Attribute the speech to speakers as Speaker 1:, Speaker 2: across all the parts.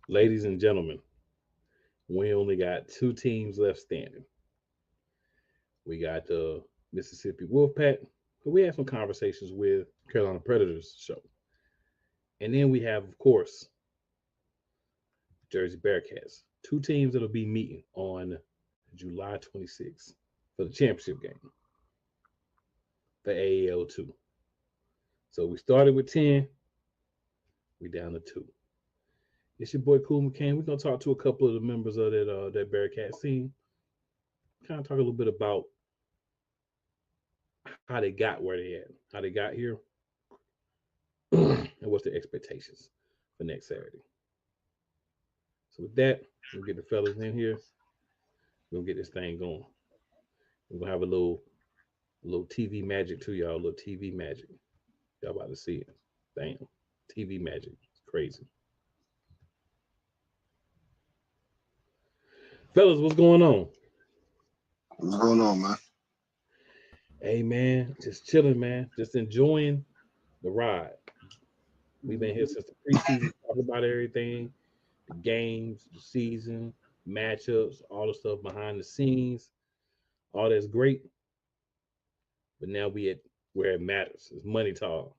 Speaker 1: Ladies and gentlemen, we only got two teams left standing. We got the Mississippi Wolfpack, who we had some conversations with Carolina Predators show. And then we have, of course, Jersey Bearcats. Two teams that'll be meeting on July 26th for the championship game for AAL2. So we started with 10, we down to 2. It's your boy Cool McCain. We're gonna talk to a couple of the members of that Bearcat team. Kind of talk a little bit about how they got where they at, how they got here, and what's their expectations for next Saturday. So with that, we'll get the fellas in here. We'll get this thing going. We're gonna have a little TV magic to y'all, a little TV magic. Y'all about to see it. Damn. TV magic. It's crazy. Fellas, what's going on?
Speaker 2: What's going on, man?
Speaker 1: Hey man, just chilling, man. Just enjoying the ride. We've been here since the preseason, talking about everything, the games, the season, matchups, all the stuff behind the scenes. All that's great. But now we at where it matters. It's money talk.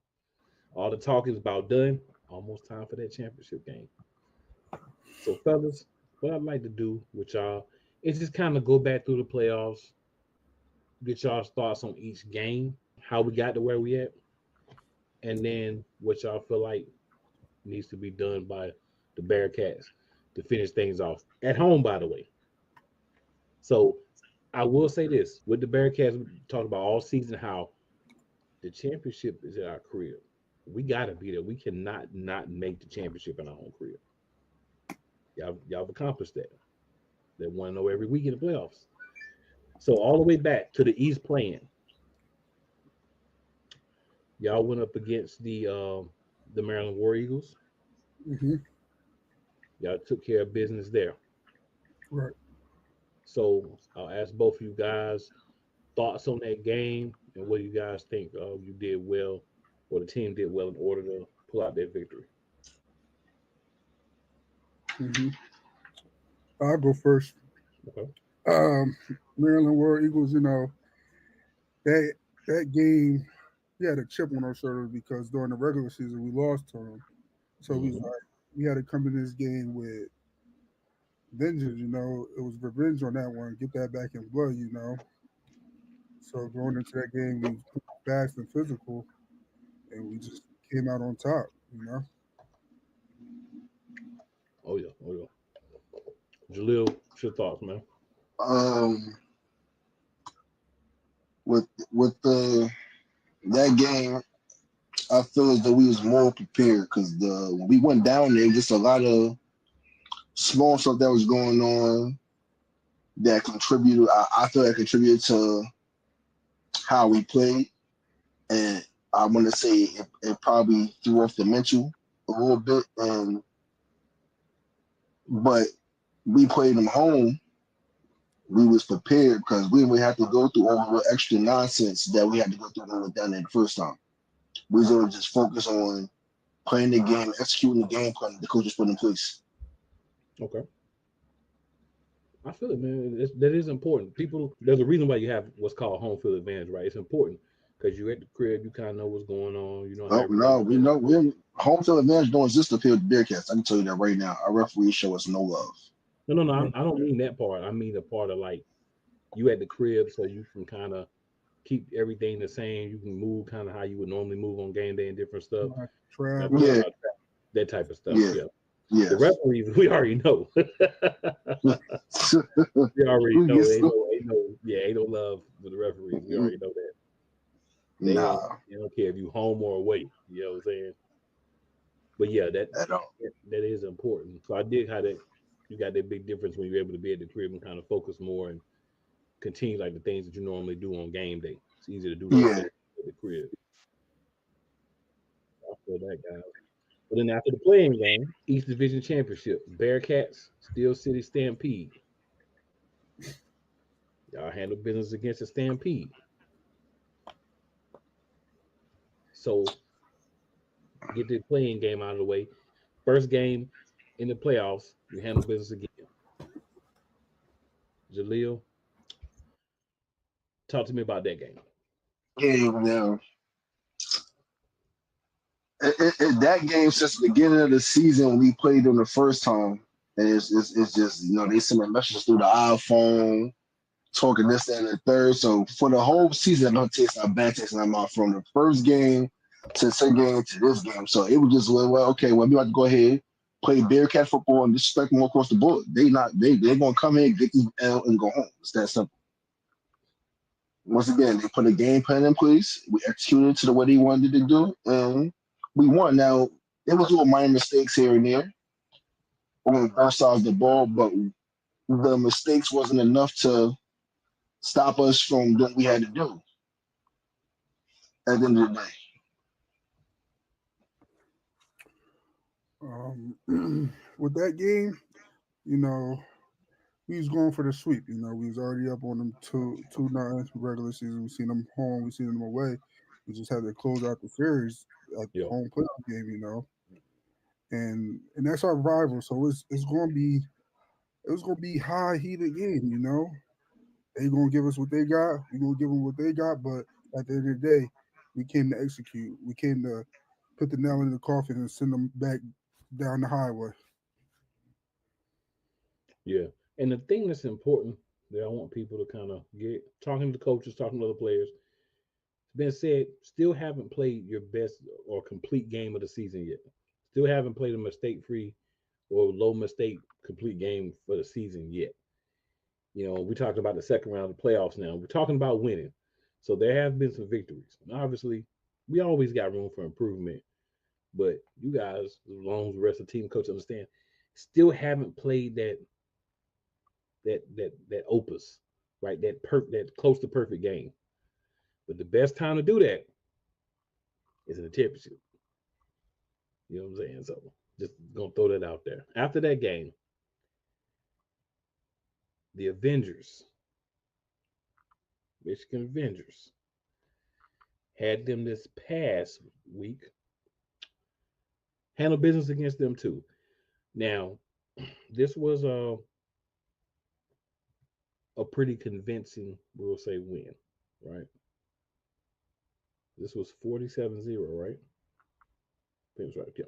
Speaker 1: All the talk is about done. Almost time for that championship game. So, fellas, what I'd like to do with y'all is just kind of go back through the playoffs, get y'all's thoughts on each game, how we got to where we at, and then what y'all feel like needs to be done by the Bearcats to finish things off at home. By the way, so I will say this: with the Bearcats, we talked about all season how the championship is at our crib. We gotta be there. We cannot not make the championship in our own crib. Y'all have accomplished that. They want to know every week in the playoffs. So all the way back to the East playing, y'all went up against the Maryland War Eagles.
Speaker 3: Hmm.
Speaker 1: Y'all took care of business there.
Speaker 3: Right.
Speaker 1: So I'll ask both of you guys thoughts on that game and what you guys think you did well or the team did well in order to pull out that victory.
Speaker 3: Hmm. I'll go first.
Speaker 1: Okay.
Speaker 3: Um, Maryland War Eagles. That that game, we had a chip on our shoulder because during the regular season we lost to them. So we was
Speaker 1: Hmm.
Speaker 3: like, we had to come in this game with vengeance. It was revenge on that one. Get that back in blood. So going into that game, we was fast and physical, and we just came out on top.
Speaker 1: Oh yeah. Oh yeah. Jalil, what's your thoughts, man?
Speaker 2: Um, with the that game, I feel as though we was more prepared because the when we went down there, just a lot of small stuff that was going on that contributed. I feel that contributed to how we played, and I want to say it probably threw off the mental a little bit. And but we played them home. We was prepared because we didn't have to go through all the extra nonsense that we had to go through when we went down there the first time. We was able to just focus on playing the game, executing the game plan the coaches put in place.
Speaker 1: Okay. I feel it, man. That is important. People, there's a reason why you have what's called home field advantage, right? It's important because you're at the crib, you kind of know what's going on, you know how
Speaker 2: Oh
Speaker 1: everything
Speaker 2: no, we
Speaker 1: goes.
Speaker 2: know we home field advantage don't exist up here with the Bearcats. I can tell you that right now. Our referees show us no love.
Speaker 1: No, no, no.
Speaker 3: Right.
Speaker 1: I don't mean that part. I mean the part of like you at the crib, so you can kind of keep everything the same. You can move kind of how you would normally move on game day and different stuff.
Speaker 3: Like
Speaker 1: Not talking
Speaker 3: travel.
Speaker 2: Yeah,
Speaker 1: about that type of stuff.
Speaker 2: yeah,
Speaker 1: Yeah. The
Speaker 2: yes.
Speaker 1: referees, we already know. We already
Speaker 2: We
Speaker 1: know.
Speaker 2: get
Speaker 1: Ain't no love for the referees. We already know that.
Speaker 2: nah
Speaker 1: They don't care if you home or away. You know what I'm saying? But yeah,
Speaker 2: at all.
Speaker 1: that is important. So I dig how that you got that big difference when you're able to be at the crib and kind of focus more and continue like the things that you normally do on game day. It's easy to do those
Speaker 2: Yeah,
Speaker 1: things at the crib. I feel that, guys. But then after the playing game, East Division Championship, Bearcats, Steel City Stampede. Y'all handle business against the Stampede. So get the playing game out of the way. First game, in the playoffs, we handle business again. Jaleel, talk to me about that game.
Speaker 2: Game now. That game since the beginning of the season when we played them the first time, and it's just they send messages through the iPhone, talking this that, and the third. So for the whole season, I don't taste our bad taste in our mouth from the first game to the second game to this game. So it was just okay, well we about to go ahead, play Bearcat football and disrespect them all across the board. They're gonna come in, get this L and go home. It's that simple. Once again, they put a game plan in place. We executed to the way they wanted to do, and we won. Now it was little minor mistakes here and there on both sides of the ball, but the mistakes wasn't enough to stop us from doing what we had to do at the end of the day.
Speaker 3: With that game, you know, we was going for the sweep. You know, we was already up on them two nine regular season. We seen them home, we seen them away. We just had to close out the series at
Speaker 1: Yeah.
Speaker 3: home playoff game. You know, and that's our rival. So it's gonna be high heated game. You know, they gonna give us what they got. We gonna give them what they got. But at the end of the day, we came to execute. We came to put the nail in the coffin and send them back down the highway.
Speaker 1: Yeah. And the thing that's important that I want people to kind of get talking to coaches, talking to other players, it's been said, still haven't played your best or complete game of the season yet. Still haven't played a mistake free or low mistake complete game for the season yet. We talked about the second round of the playoffs now. We're talking about winning. So there have been some victories. And obviously, we always got room for improvement. But you guys, as long as the rest of the team coach understand, still haven't played that opus, right? That close to perfect game. But the best time to do that is in the championship. You know what I'm saying? So just gonna throw that out there. After that game, the Avengers, Michigan Avengers, had them this past week. Handle business against them too. Now, this was a pretty convincing, we'll say, win, right? This was 47-0, right? I think it was right. Yeah.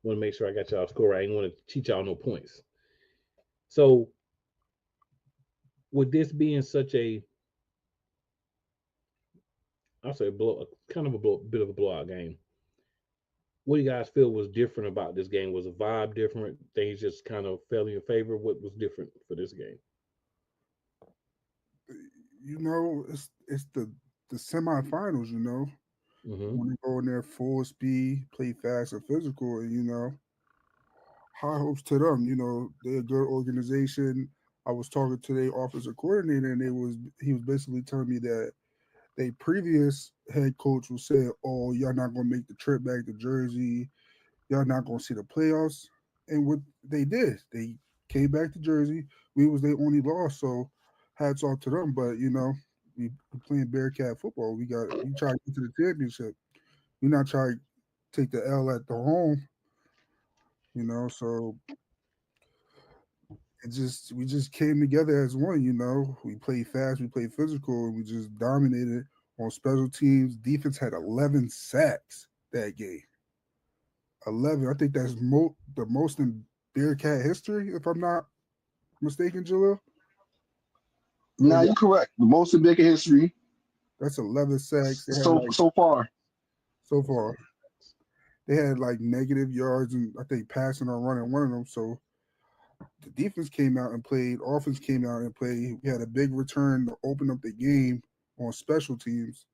Speaker 1: Want to make sure I got y'all score. I ain't want to cheat y'all no points. So, with this being such a, I'll say, kind of a bit of a blowout game, what do you guys feel was different about this game? Was the vibe different? Things just kind of fell in your favor? What was different for this game?
Speaker 3: You know, it's the semifinals. You know,
Speaker 1: Mm-hmm.
Speaker 3: when they go in there full speed, play fast and physical, and high hopes to them. You know, they're a good organization. I was talking to their offensive coordinator, and he was basically telling me that their previous head coach was saying, "Oh, y'all not gonna make the trip back to Jersey. Y'all not gonna see the playoffs." And what they did, they came back to Jersey. We was their only loss, so hats off to them. But we playing Bearcat football. We try to get to the championship. We not try to take the L at the home. So we just came together as one. We played fast, we played physical, and we just dominated on special teams. Defense had 11 sacks that game. 11. I think that's the most in Bearcat history, if I'm not mistaken, Jalil. Oh
Speaker 2: Now
Speaker 3: yeah,
Speaker 2: you're correct. The most in big history
Speaker 3: that's 11 sacks. They had
Speaker 2: so far.
Speaker 3: so far. They had like negative yards and I think passing or running one of them. So the defense came out and played. Offense came out and played. We had a big return to open up the game on special teams.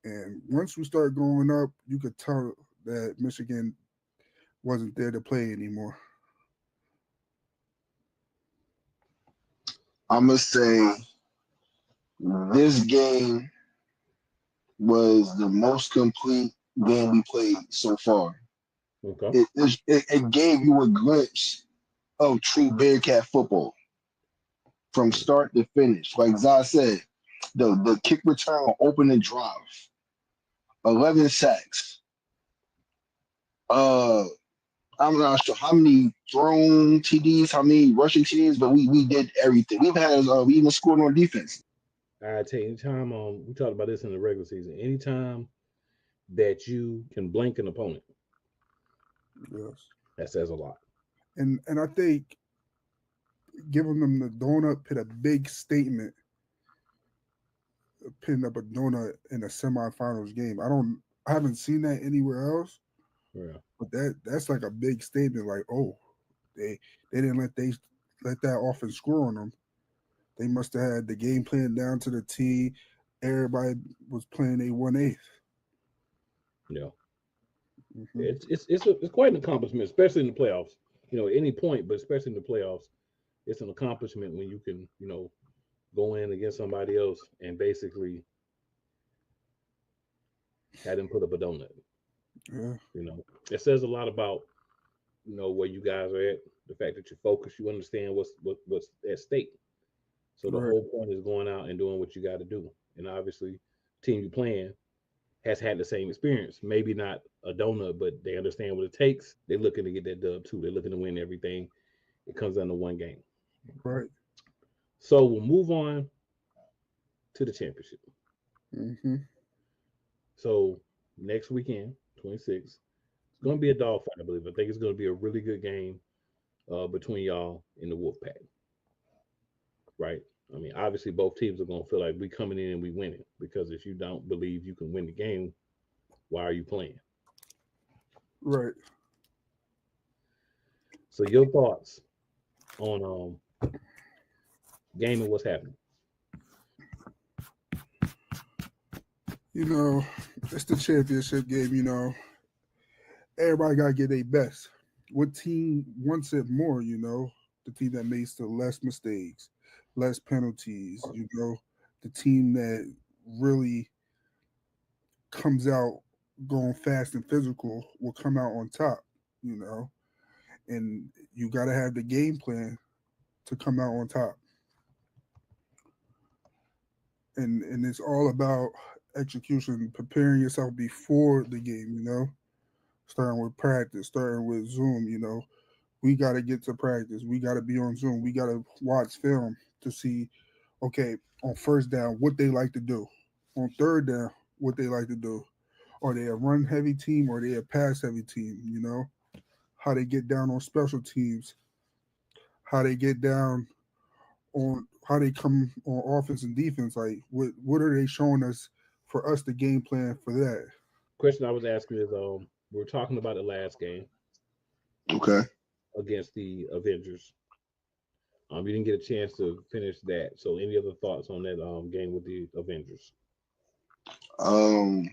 Speaker 3: And once we started going up, you could tell that Michigan wasn't there to play anymore.
Speaker 2: I must say this game was the most complete game we played so far.
Speaker 1: Okay.
Speaker 2: It gave you a glimpse of true Bearcat football from start to finish. Like Zah said, the kick return on opening drive, 11 sacks. Uh, I'm not sure how many thrown TDs, how many rushing TDs, but we did everything. We even scored on defense.
Speaker 1: I tell you, anytime we talked about this in the regular season. Anytime that you can blank an opponent,
Speaker 3: Yes.
Speaker 1: that says a lot.
Speaker 3: And I think giving them the donut put a big statement, pinning up a donut in a semifinals game. I haven't seen that anywhere else,
Speaker 1: Yeah,
Speaker 3: but that's like a big statement. Like, oh, they they didn't let that offense score on them. They must have had the game plan down to the T. Everybody was playing a 1/8.
Speaker 1: yeah.
Speaker 3: Mm-hmm.
Speaker 1: It's quite an accomplishment, especially in the playoffs. At any point, but especially in the playoffs, it's an accomplishment when you can go in against somebody else and basically have them put up a donut.
Speaker 3: Yeah,
Speaker 1: It says a lot about where you guys are at, the fact that you're focused, you understand what's at stake. So the
Speaker 3: right,
Speaker 1: whole point is going out and doing what you got to do. And obviously, the team you playing has had the same experience. Maybe not a donut, but they understand what it takes. They're looking to get that dub too. They're looking to win everything. It comes down to one game.
Speaker 3: right.
Speaker 1: So we'll move on to the championship.
Speaker 3: Mm-hmm.
Speaker 1: So next weekend, 26, it's going to be a dogfight, I believe. I think it's going to be a really good game between y'all and the Wolfpack, right? I mean, obviously, both teams are going to feel like we coming in and we winning because if you don't believe you can win the game, why are you playing?
Speaker 3: Right.
Speaker 1: So your thoughts on game and what's happening?
Speaker 3: You know, it's the championship game. Everybody gotta get their best. What team wants it more? The team that makes the less mistakes, less penalties. The team that really comes out going fast and physical will come out on top. You know, and you gotta have the game plan to come out on top. And it's all about execution, preparing yourself before the game. Starting with practice, starting with Zoom. We got to get to practice. We got to be on Zoom. We got to watch film to see, okay, on first down, what they like to do. On third down, what they like to do. Are they a run heavy team or are they a pass heavy team? How they get down on special teams, how they get down on how they come on offense and defense. Like, what are they showing us for us to game plan for that?
Speaker 1: Question I was asking is we are talking about the last game
Speaker 2: Okay.
Speaker 1: against the Avengers. You didn't get a chance to finish that. So any other thoughts on that game with the Avengers?
Speaker 2: Um,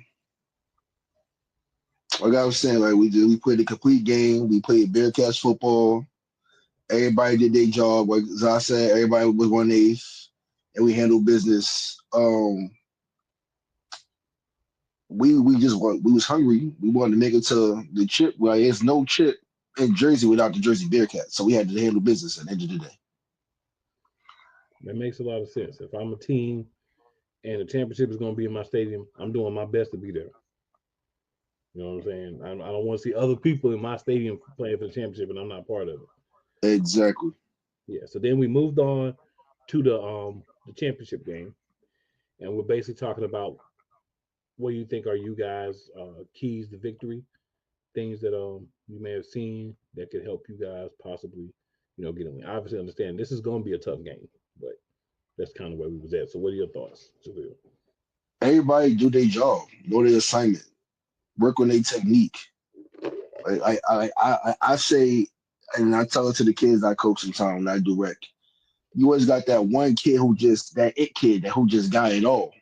Speaker 2: like I was saying, like we played a complete game. We played Bearcats football. Everybody did their job. Like as I said, everybody was 1/8, and we handled business. We was hungry. We wanted to make it to the chip. Well, there's no chip in Jersey without the Jersey Bearcats, so we had to handle business at the end of the day.
Speaker 1: That makes a lot of sense. If I'm a team and the championship is going to be in my stadium, I'm doing my best to be there. You know what I'm saying? I don't want to see other people in my stadium playing for the championship and I'm not part of it.
Speaker 2: Exactly.
Speaker 1: Yeah. So then we moved on to the championship game, and we're basically talking about what do you think are you guys keys to victory, things that you may have seen that could help you guys possibly get a win. Obviously, understand this is going to be a tough game, but that's kind of where we was at. So, what are your thoughts, Jaleel?
Speaker 2: Everybody do their job, know their assignment, work on their technique. I say, and I tell it to the kids I coach sometimes when I do rec. You always got that one kid who just that it kid that who just got it all.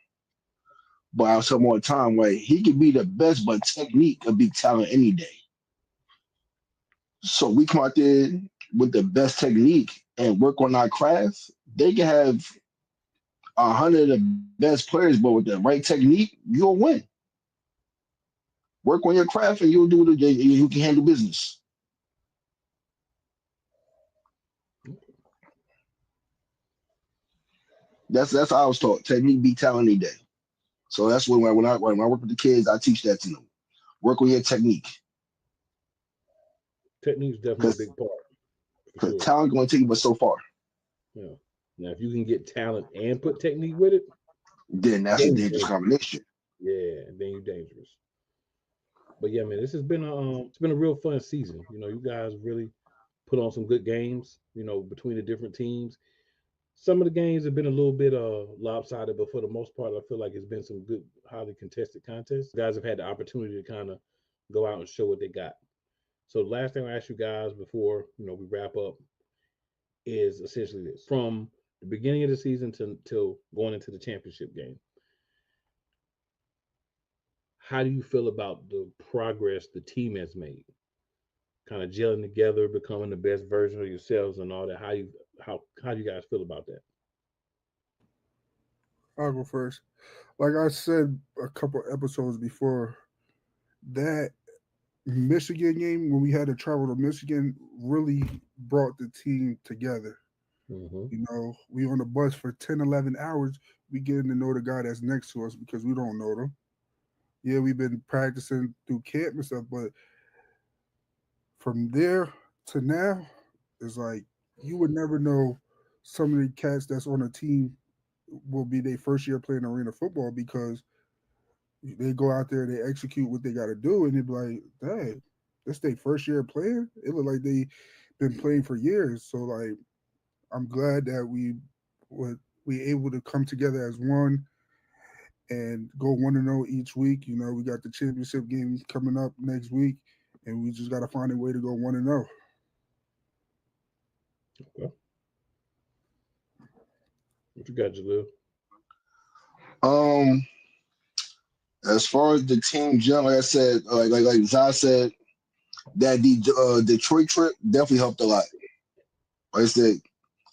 Speaker 2: But I was talking all the time, like he could be the best, but technique could be talent any day. So we come out there with the best technique and work on our craft. They can have 100 of the best players, but with the right technique, you'll win. Work on your craft, and you'll do it. You can handle business. That's how I was taught. Technique beat talent any day. So that's when I work with the kids, I teach that to them. Work on your technique.
Speaker 1: Technique's definitely a big part for
Speaker 2: because
Speaker 1: sure.
Speaker 2: talent going to take you but so far.
Speaker 1: Yeah. Now, if you can get talent and put technique with it,
Speaker 2: Then that's a
Speaker 1: then you're
Speaker 2: dangerous
Speaker 1: dangerous.
Speaker 2: combination.
Speaker 1: Yeah, then you're dangerous. But yeah, man, this has been it's been a real fun season. You guys really put on some good games. Between the different teams. Some of the games have been a little bit lopsided, but for the most part, I feel like it's been some good, highly contested contests. Guys have had the opportunity to kind of go out and show what they got. So the last thing I ask you guys before we wrap up is essentially this: from the beginning of the season till going into the championship game, how do you feel about the progress the team has made? Kind of gelling together, becoming the best version of yourselves, and all that. How do you guys feel about that?
Speaker 3: I'll go first. Like I said a couple episodes before, that Michigan game when we had to travel to Michigan really brought the team together.
Speaker 1: Hmm.
Speaker 3: We on the bus for 10, 11 hours. We getting to know the guy that's next to us because we don't know them. Yeah, we've been practicing through camp and stuff, but from there to now, it's like you would never know some of the cats that's on a team will be their first year playing arena football because they go out there, they execute what they got to do, and they be like, "Dang, this their first year playing." It look like they been playing for years. So like, I'm glad that we able to come together as one and go 1-0 each week. We got the championship game coming up next week, and we just got to find a way to go 1-0.
Speaker 1: Okay. What you got, Jalil?
Speaker 2: Um, as far as the team jump, like I said, like Zai said, that the Detroit trip definitely helped a lot. Like I said,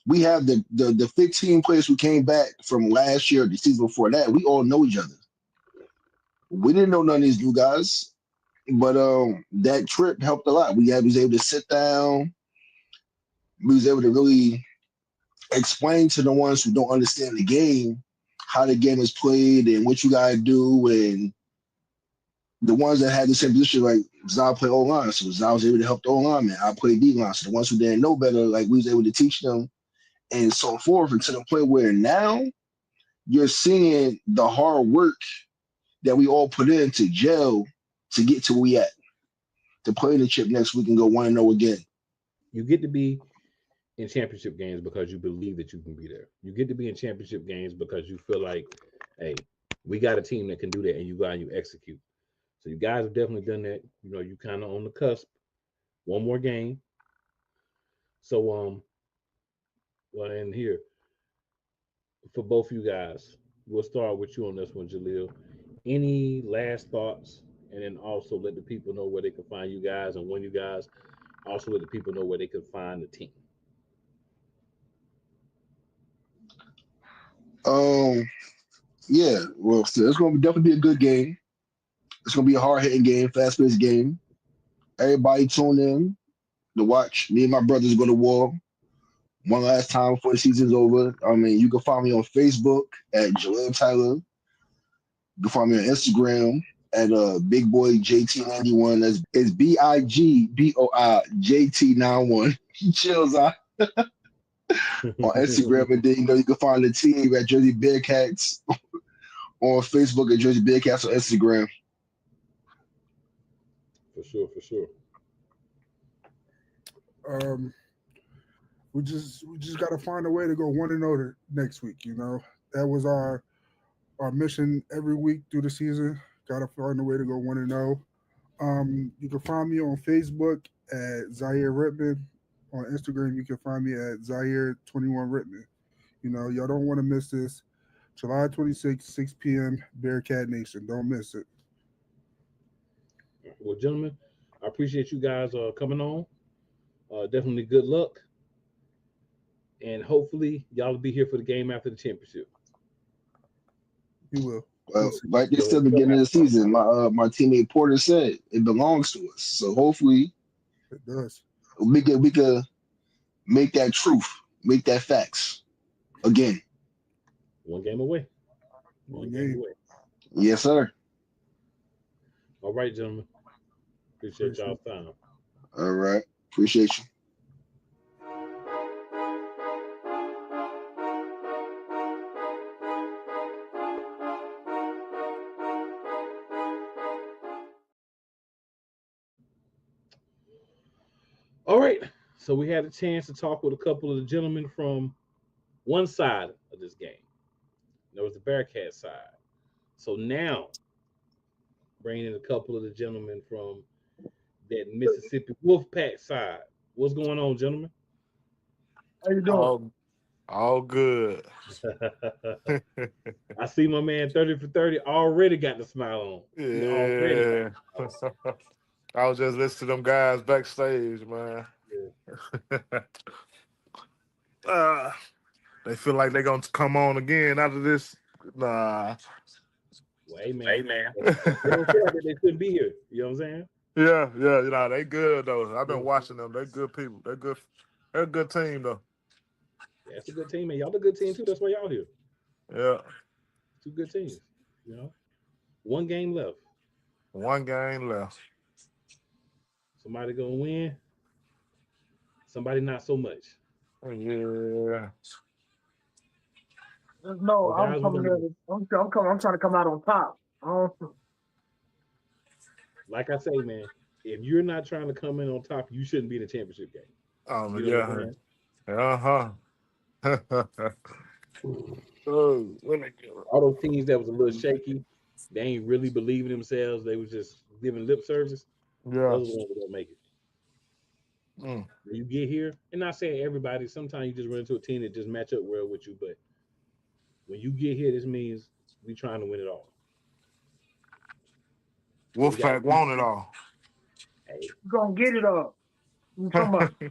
Speaker 2: we have the 15 players who came back from last year, the season before that. We all know each other. We didn't know none of these new guys, but that trip helped a lot. Was able to sit down. We was able to really explain to the ones who don't understand the game how the game is played and what you gotta do, and the ones that had the same position, like Zal play O line, so Zal was able to help the O line man. I played D line, so the ones who didn't know better, like we was able to teach them and so forth, and to the point where now you're seeing the hard work that we all put into gel to get to where we at to play the chip next week and go 1-0 again.
Speaker 1: You get to be in championship games because you believe that you can be there. You get to be in championship games because you feel like, hey, we got a team that can do that, and you go out and you execute. So you guys have definitely done that. You kind of on the cusp. One more game. So well, and here for both you guys, we'll start with you on this one, Jaleel. Any last thoughts, and then also let the people know where they can find you guys, and when you guys also let the people know where they can find the team.
Speaker 2: Um, yeah, well, so it's gonna definitely be a good game. It's gonna be a hard hitting game, fast paced game. Everybody tune in to watch. Me and my brothers go to war one last time before the season's over. I mean, you can find me on Facebook at Jaleel Tyler. You can find me on Instagram at Big Boy JT91. That's it's BIGBOIJT91. Chills out on Instagram, and then you can find the team at Jersey Bearcats on Facebook and Jersey Bearcats on Instagram.
Speaker 1: For sure, for sure.
Speaker 3: Um, we just got to find a way to go 1-0 next week. That was our mission every week through the season. Got to find a way to go 1-0. You can find me on Facebook at Zaire Rittman. On Instagram, you can find me at Zaire21 Rittman. Y'all don't want to miss this. July 26th, 6 p.m., Bearcat Nation. Don't miss it.
Speaker 1: Well, gentlemen, I appreciate you guys coming on. Definitely good luck, and hopefully y'all will be here for the game after the championship.
Speaker 3: You will.
Speaker 2: Well,
Speaker 3: We'll see.
Speaker 2: like they said
Speaker 1: So
Speaker 2: at the
Speaker 1: tell
Speaker 2: beginning of the
Speaker 1: Matt.
Speaker 2: season, my teammate Porter said it belongs to us. So hopefully
Speaker 3: It does.
Speaker 2: we could make that truth, make that facts again.
Speaker 1: One game away.
Speaker 3: One
Speaker 1: One game
Speaker 3: game.
Speaker 1: away.
Speaker 2: Yes, sir.
Speaker 1: All right, gentlemen. Appreciate
Speaker 3: Appreciate
Speaker 1: y'all's
Speaker 3: it.
Speaker 1: time.
Speaker 2: All right. Appreciate you.
Speaker 1: All right. So we had a chance to talk with a couple of the gentlemen from one side of this game. There was the Bearcat side. So now, bringing in a couple of the gentlemen from that Mississippi Wolfpack side. What's going on, gentlemen?
Speaker 3: How you doing?
Speaker 4: All good.
Speaker 1: I see my man 30 for 30 already got the smile on. He already.
Speaker 4: Yeah. I was just listening to them guys backstage, man.
Speaker 1: Yeah.
Speaker 4: They feel like they're going to come on again after this. Nah.
Speaker 1: Well, hey, man.
Speaker 4: Amen.
Speaker 1: They don't feel like they shouldn't be here. You know what I'm saying?
Speaker 4: Yeah, you know, they good, though. I've been watching them. They good people. They're good. They're a good team, though.
Speaker 1: Yeah, it's a good team, man. Y'all a good team, too. That's why y'all here.
Speaker 4: Yeah.
Speaker 1: Two good teams. You know? One game left.
Speaker 4: One game left.
Speaker 1: Somebody going to win. Somebody not so much.
Speaker 4: Yeah.
Speaker 3: No,
Speaker 1: Well, guys,
Speaker 3: I'm coming here. I'm coming. I'm trying to come out on top.
Speaker 1: Like I say, man, if you're not trying to come in on top, you shouldn't be in the championship game. You know what I'm saying? All those teams that was a little shaky, they ain't really believing themselves. They was just giving lip service.
Speaker 4: Yeah.
Speaker 1: Those are the ones that don't make it. When you get here, and not saying everybody, sometimes you just run into a team that just match up well with you. But when you get here, this means we trying to win it all.
Speaker 4: Wolfpack want it all.
Speaker 1: Hey,
Speaker 3: We're gonna get it all. You come up.
Speaker 4: We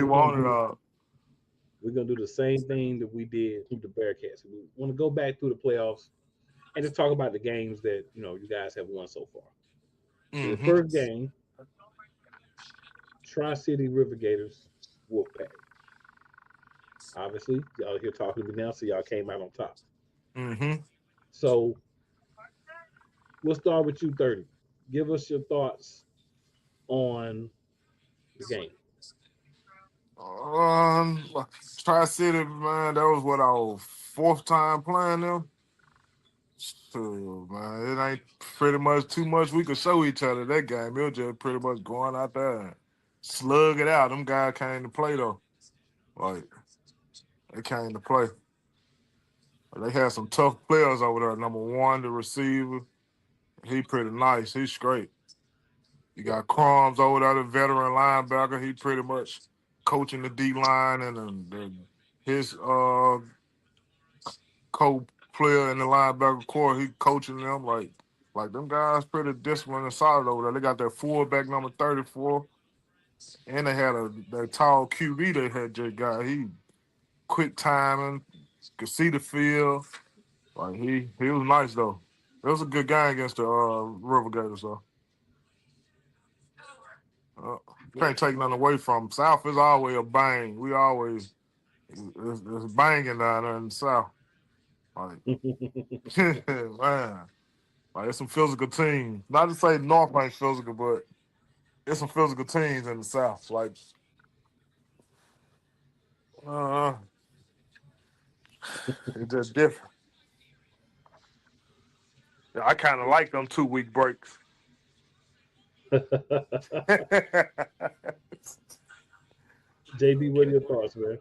Speaker 4: want it all.
Speaker 1: We're gonna do the same thing that we did with the Bearcats. We want to go back through the playoffs and just talk about the games that you guys have won so far. So the first game, Tri-City River Gators, Wolfpack. Obviously, y'all here talking to me now, so y'all came out on top. So we'll start with you, 30. Give us your thoughts on the game.
Speaker 4: Tri-City, man, that was what our fourth time playing them. So, man, it ain't pretty much too much we could show each other that game. It was just pretty much going out there and slug it out. Them guys came to play, though. Like, they came to play. They had some tough players over there. Number one, the receiver. He pretty nice. He's straight. You got Crumbs over there, the veteran linebacker. He pretty much coaching the D-line and his co-player in the linebacker core, he coaching them. Like them guys pretty disciplined and solid over there. They got their fullback number 34. And they had that tall QB they had just got. He quick timing, could see the field. Like he was nice though. It was a good game against the River Gators though. Can't take nothing away from South is always a bang. We always it's banging down there in the South. Like man, like it's some physical teams. Not to say North ain't physical, but it's some physical teams in the South. Like it's just different. Yeah, I kind of like them 2-week breaks.
Speaker 1: JB, what are your thoughts, man?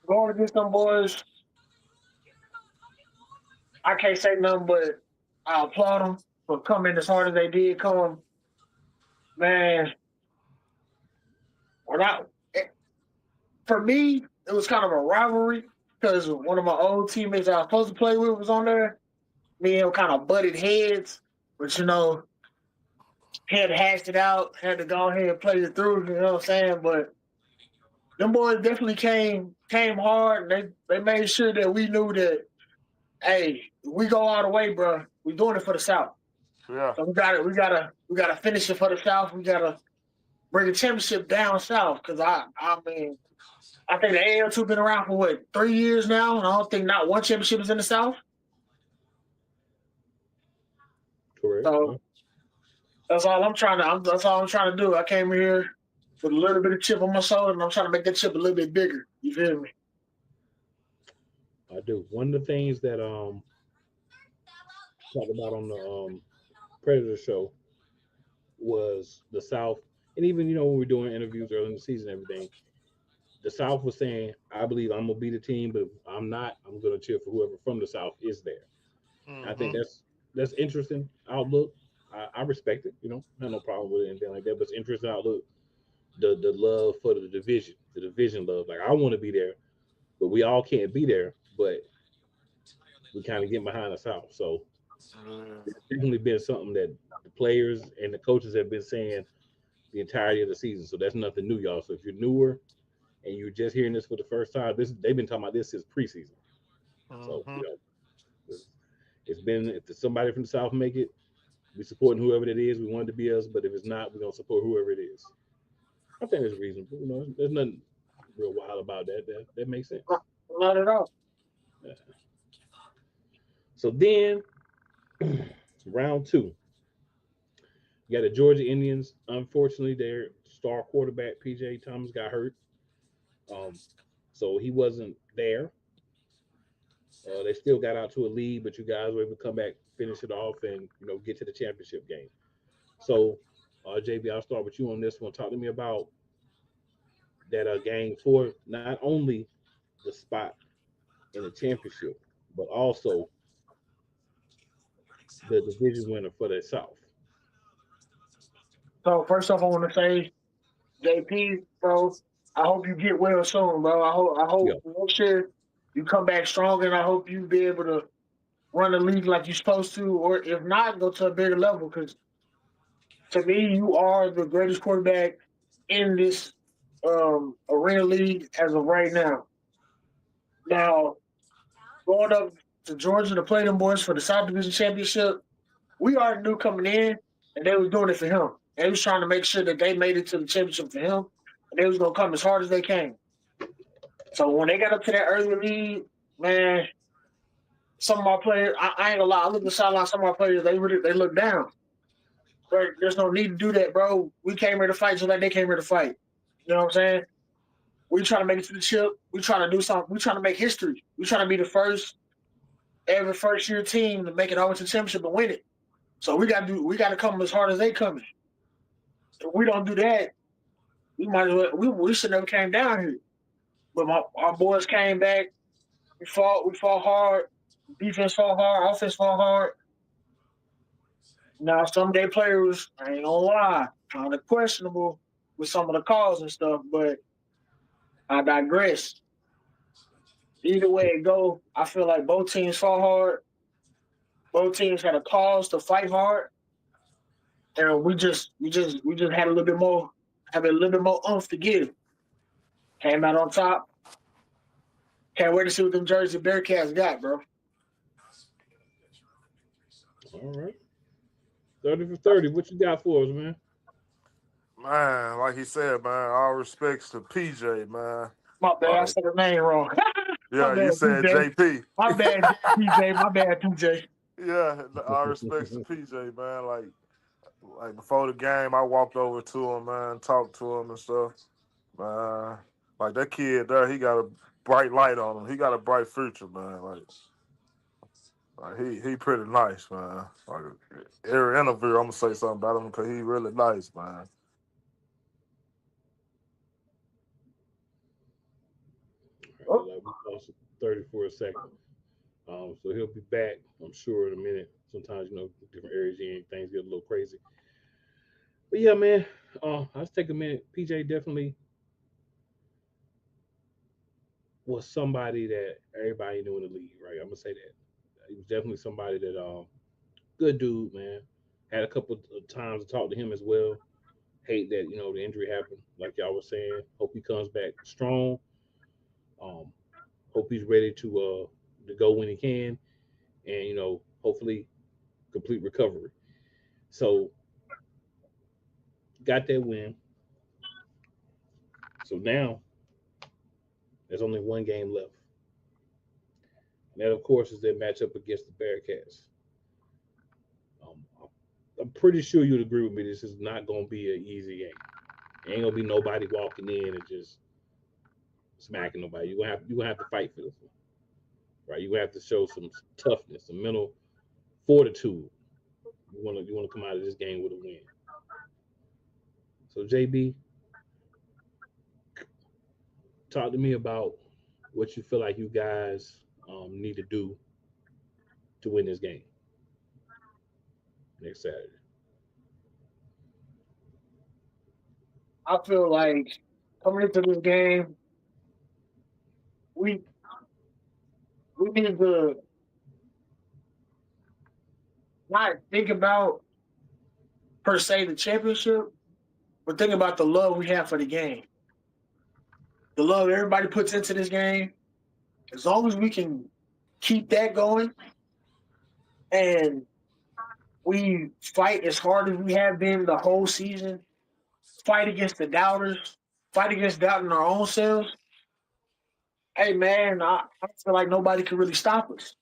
Speaker 3: Going against them boys, I can't say nothing but I applaud them for coming as hard as they did come. Man, for me, it was kind of a rivalry because one of my old teammates I was supposed to play with was on there. Me and him kind of butted heads, but had hashed it out, had to go ahead and play it through, you know what I'm saying? But them boys definitely came hard. They made sure that we knew that, hey, we go all the way, bro. We doing it for the South.
Speaker 4: Yeah.
Speaker 3: So we gotta finish it for the South. We gotta bring a championship down south because I mean I think the AL2 been around for what 3 years now, and I don't think not one championship is in the South.
Speaker 1: Correct.
Speaker 3: So
Speaker 5: That's all I'm trying to. That's all I'm trying to do. I came here with a little bit of chip on my shoulder, and I'm trying to make that chip a little bit bigger. You feel me?
Speaker 1: I do. One of the things that talked about on the Predator show was the South, and even when we were doing interviews early in the season, and everything. The South was saying, "I believe I'm gonna be the team, but if I'm not, I'm gonna cheer for whoever from the South is there." I think
Speaker 4: Mm-hmm.
Speaker 1: that's interesting outlook. I respect it. I have no problem with it, anything like that. But it's interesting outlook. The love for the division love. Like I want to be there, but we all can't be there. But we kind of get behind the South. So
Speaker 4: Yeah.
Speaker 1: it's definitely been something that the players and the coaches have been saying the entirety of the season. So that's nothing new, y'all. So if you're newer and you're just hearing this for the first time, this they've been talking about this since preseason. So
Speaker 4: Mm-hmm.
Speaker 1: it's, it's been if somebody from the South make it, we supporting whoever it is. We want it to be us, but if it's not, we're gonna support whoever it is. I think it's reasonable. There's nothing real wild about that. That makes sense.
Speaker 5: Not at all.
Speaker 1: Yeah. So then, round two, you got the Georgia Indians. Unfortunately, their star quarterback PJ Thomas got hurt, um, so he wasn't there. They still got out to a lead, but you guys were able to come back, finish it off, and get to the championship game. So, JB, I'll start with you on this one. Talk to me about that game for not only the spot in the championship, but also the division winner for the South.
Speaker 5: So first off, I want to say, JP, bro, I hope you get well soon, bro. I hope
Speaker 1: Yeah,
Speaker 5: next year you come back stronger, and I hope you be able to run the league like you're supposed to, or if not, go to a bigger level. Because to me, you are the greatest quarterback in this arena league as of right now. Now, going up to Georgia to play them boys for the South Division Championship, we already knew coming in, and they was doing it for him. They was trying to make sure that they made it to the championship for him, and they was gonna come as hard as they came. So when they got up to that early lead, man, some of my players, I ain't gonna lie, I look at the sideline, some of my players, they look down. But there's no need to do that, bro. We came here to fight just like they came here to fight. You know what I'm saying? We trying to make it to the chip. We trying to do something. We trying to make history. We trying to be the first every first year team to make it over to the championship and win it. So we gotta come as hard as they coming. If we don't do that, we might as well we should never came down here. But our boys came back. We fought hard. Defense fought hard. Offense fought hard. Now some day players, I ain't gonna lie, kind of questionable with some of the calls and stuff, but I digress. Either way it go, I feel like both teams fought hard. Both teams had a cause to fight hard, and we just had a little bit more, have a little bit more oomph to give. Came out on top. Can't wait to see what them Jersey Bearcats got, bro.
Speaker 1: all right. 30 for 30. What you got for us, man?
Speaker 4: Man, like he said, man, all respects to PJ, man.
Speaker 5: My bad, I
Speaker 4: Like,
Speaker 5: said her name wrong. My
Speaker 4: yeah, you
Speaker 5: bad,
Speaker 4: said
Speaker 5: PJ.
Speaker 4: JP.
Speaker 5: My bad, PJ. My bad, PJ.
Speaker 4: Yeah, all respects to PJ, man. Like before the game, I walked over to him, man, talked to him and stuff. Man, like that kid there, he got a bright light on him. He got a bright future, man. Like he pretty nice, man. Like every interview, I'm gonna say something about him because he really nice, man.
Speaker 1: All right,
Speaker 5: Oh,
Speaker 1: like we lost 30 for a second. So he'll be back, I'm sure, in a minute. Sometimes, different areas you in, things get a little crazy. But yeah, man, let's take a minute. PJ definitely was somebody that everybody knew in the league, right? I'm gonna say that. He was definitely somebody that good dude, man. Had a couple of times to talk to him as well. Hate that, the injury happened, like y'all was saying. Hope he comes back strong. Um, hope he's ready to go when he can, and hopefully complete recovery. So got that win. So now there's only one game left. And that, of course, is their matchup against the Bearcats. Um, I'm pretty sure you'd agree with me. This is not going to be an easy game. Ain't gonna be nobody walking in and just smacking nobody. You gonna have to fight for this one, right? You have to show some toughness, some mental fortitude. You wanna come out of this game with a win. So JB, talk to me about what you feel like you guys need to do to win this game next Saturday.
Speaker 5: I feel like coming into this game, we we need to not think about per se the championship, but think about the love we have for the game. The love everybody puts into this game. As long as we can keep that going and we fight as hard as we have been the whole season, fight against the doubters, fight against doubting our own selves. Hey man, I feel like nobody can really stop us.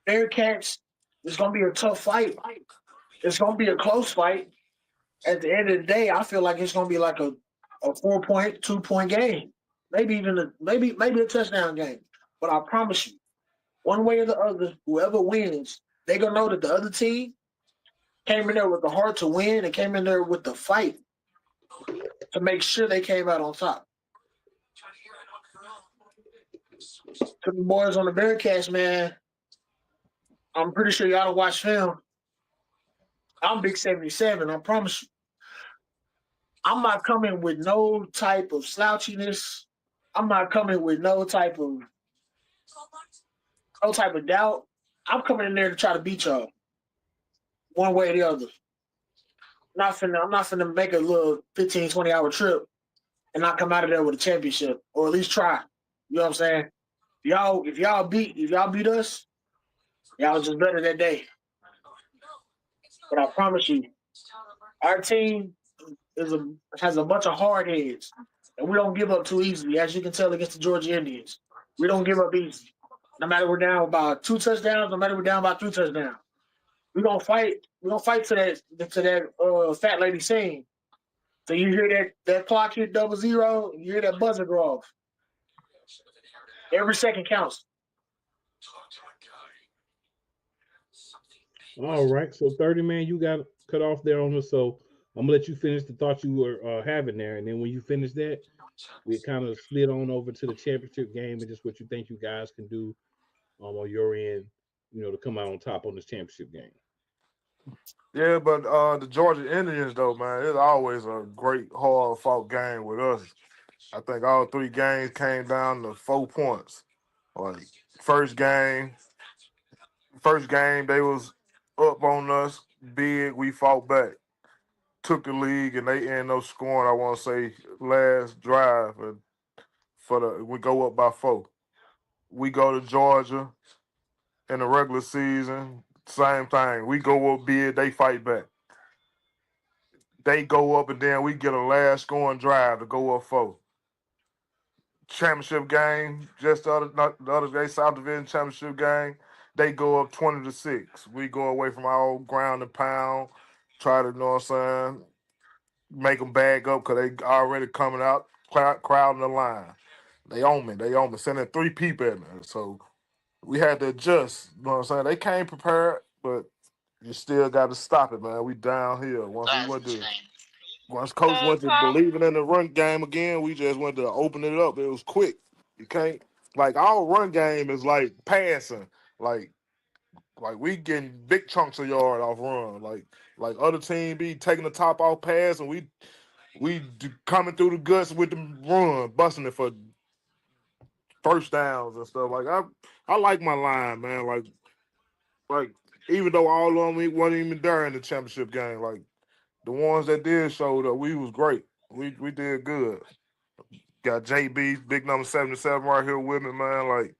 Speaker 5: Bearcats, it's gonna be a tough fight. It's gonna be a close fight. At the end of the day, I feel like it's gonna be like a 4 point, 2 point game. Maybe even maybe a touchdown game. But I promise you, one way or the other, whoever wins, they gonna know that the other team came in there with the heart to win and came in there with the fight to make sure they came out on top. To the boys on the Bearcats, man, I'm pretty sure y'all don't watch film. I'm Big 77. I promise you. I'm not coming with no type of slouchiness. I'm not coming with no type of doubt. I'm coming in there to try to beat y'all one way or the other. I'm not finna make a little 15, 20 hour trip and not come out of there with a championship. Or at least try. You know what I'm saying? If y'all beat us, y'all was just better that day. But I promise you, our team is a has a bunch of hard heads. And we don't give up too easily, as you can tell against the Georgia Indians. We don't give up easy. No matter we're down by 2 touchdowns, no matter we're down by 3 touchdowns. We don't fight to that fat lady saying. So you hear that clock hit 00, you hear that buzzer go off. Every second counts.
Speaker 1: All right, so 30 man, you got cut off there on us. So I'm gonna let you finish the thought you were having there, and then when you finish that, we kind of slid on over to the championship game and just what you think you guys can do on your end, to come out on top on this championship game.
Speaker 4: Yeah, but the Georgia Indians though, man, it's always a great hard fought game with us. I think all three games came down to 4 points. Like first game, first game they was up on us big. We fought back, took the league, and they ended up scoring. I want to say last drive, and we go up by 4. We go to Georgia in the regular season, same thing. We go up big, they fight back. They go up, and then we get a last scoring drive to go up 4. Championship game, just the other day, South Division championship game, they go up 20-6. We go away from our old ground and pound, try to, what I'm saying, make them bag up because they already coming out, crowding the line. They own me, sending 3 people at me. So we had to adjust, you know what I'm saying? They came prepared, but you still got to stop it, man. We down here. Once coach went to believing in the run game again, we just went to open it up. It was quick. You can't like our run game is like passing. Like we getting big chunks of yard off run. Like other team be taking the top off pass and we coming through the guts with the run, busting it for first downs and stuff. Like I like my line, man. Like even though all of them wasn't even there in the championship game, like the ones that did show up, we was great. We did good. Got JB, big number 77 right here with me, man. Like,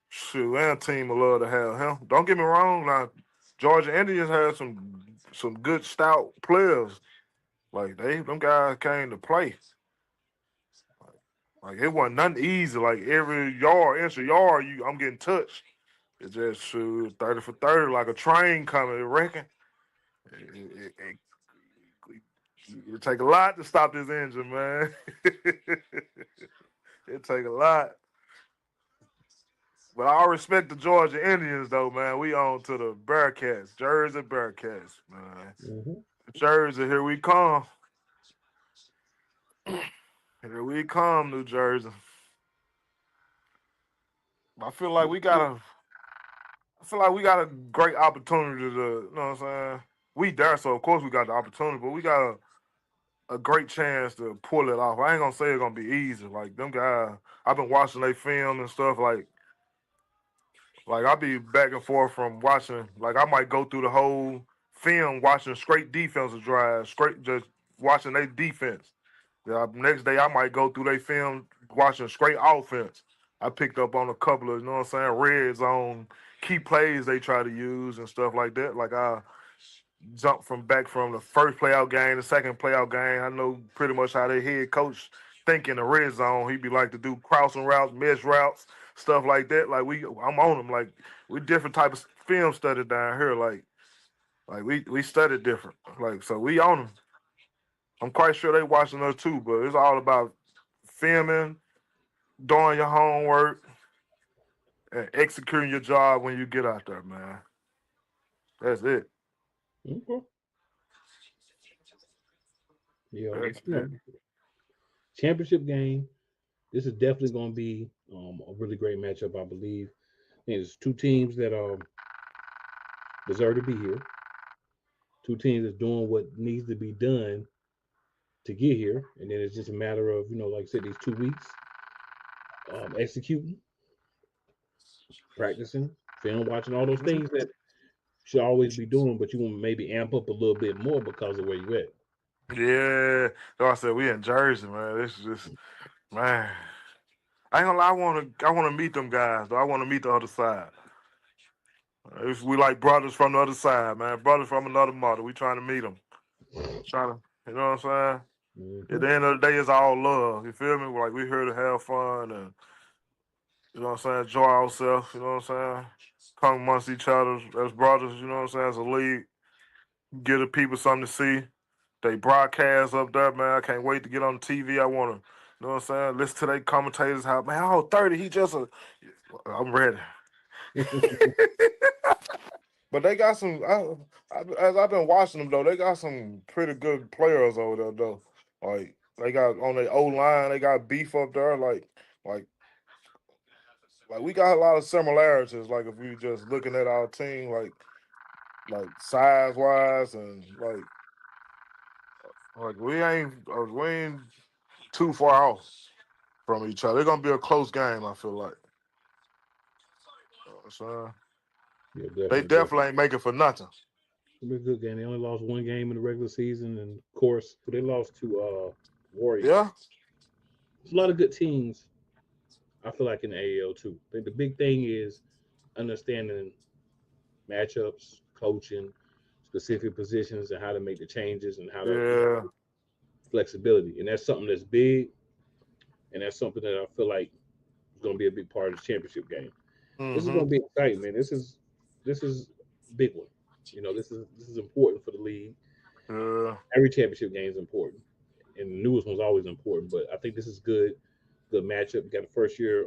Speaker 4: shoot, and team would love to have him. Don't get me wrong, now Georgia Indians had some good stout players. Like them guys came to play. Like it wasn't nothing easy. Like every inch of yard, I'm getting touched. It's just shoot 30 for 30, like a train coming, you reckon? It, it take a lot to stop this engine, man. It take a lot. But I respect the Georgia Indians, though, man. We on to the Bearcats, Jersey Bearcats, man.
Speaker 1: Mm-hmm.
Speaker 4: Jersey, here we come. Here we come, New Jersey. I feel like we got a. I feel like we got a great opportunity to, you know what I'm saying? We there, so of course we got the opportunity, but we got a great chance to pull it off. I ain't gonna say it's gonna be easy. Like them guys, I've been watching they film and stuff. Like I'll be back and forth from watching. Like I might go through the whole film watching straight defensive drives, straight just watching their defense. Yeah, next day I might go through their film watching straight offense. I picked up on a couple of, you know what I'm saying, red zone key plays they try to use and stuff like that. Like I jump from the first playout game, the second playout game. I know pretty much how their head coach think in the red zone. He be like to do crossing routes, mesh routes, stuff like that. Like I'm on them. Like we different type of film study down here. Like we study different. Like so we on them. I'm quite sure they watching us too, but it's all about filming, doing your homework, and executing your job when you get out there, man. That's it.
Speaker 1: Okay. Yeah,
Speaker 4: That's
Speaker 1: you
Speaker 4: it.
Speaker 1: know, championship game. This is definitely going to be a really great matchup, I believe. There's two teams that deserve to be here. Two teams that's doing what needs to be done to get here, and then it's just a matter of like I said, these 2 weeks executing, practicing, film watching, all those things that should always be doing, but you want to maybe amp up a little bit more because of where you at.
Speaker 4: Yeah. So I said we in Jersey, man. This is just man. I ain't gonna lie, I wanna meet them guys though. I wanna meet the other side. We like brothers from the other side, man. Brothers from another mother. We trying to meet them. Trying to, you know what I'm saying? At
Speaker 1: Hmm.
Speaker 4: the end of the day, it's all love. You feel me? Like we here to have fun and you know what I'm saying, enjoy ourselves. You know what I'm saying? Come amongst each other as brothers. You know what I'm saying? As a league, give the people something to see. They broadcast up there, man. I can't wait to get on the TV. I want to, you know what I'm saying? Listen to their commentators. How man, 30, he just a. I'm ready. But they got some. As I've been watching them though, they got some pretty good players over there though. Like they got on their O line, they got beef up there. Like, like we got a lot of similarities. Like if we just looking at our team, like size wise and like we ain't too far off from each other. It's gonna be a close game. I feel like. So
Speaker 1: Yeah,
Speaker 4: they
Speaker 1: definitely,
Speaker 4: definitely
Speaker 1: definitely.
Speaker 4: ain't making for nothing.
Speaker 1: It'll be a good game. They only lost one game in the regular season, and of course, they lost to
Speaker 4: Yeah.
Speaker 1: Warriors. There's a lot of good teams. I feel like in the AL too. I think the big thing is understanding matchups, coaching, specific positions, and how to make the changes and how to
Speaker 4: Yeah.
Speaker 1: flexibility. And that's something that's big, and that's something that I feel like is going to be a big part of the championship game. This is
Speaker 4: Mm-hmm.
Speaker 1: going to be exciting, man. This is a big one. This is important for the league.
Speaker 4: Yeah.
Speaker 1: Every championship game is important, and the newest one's always important. But I think this is good matchup. You got the first year,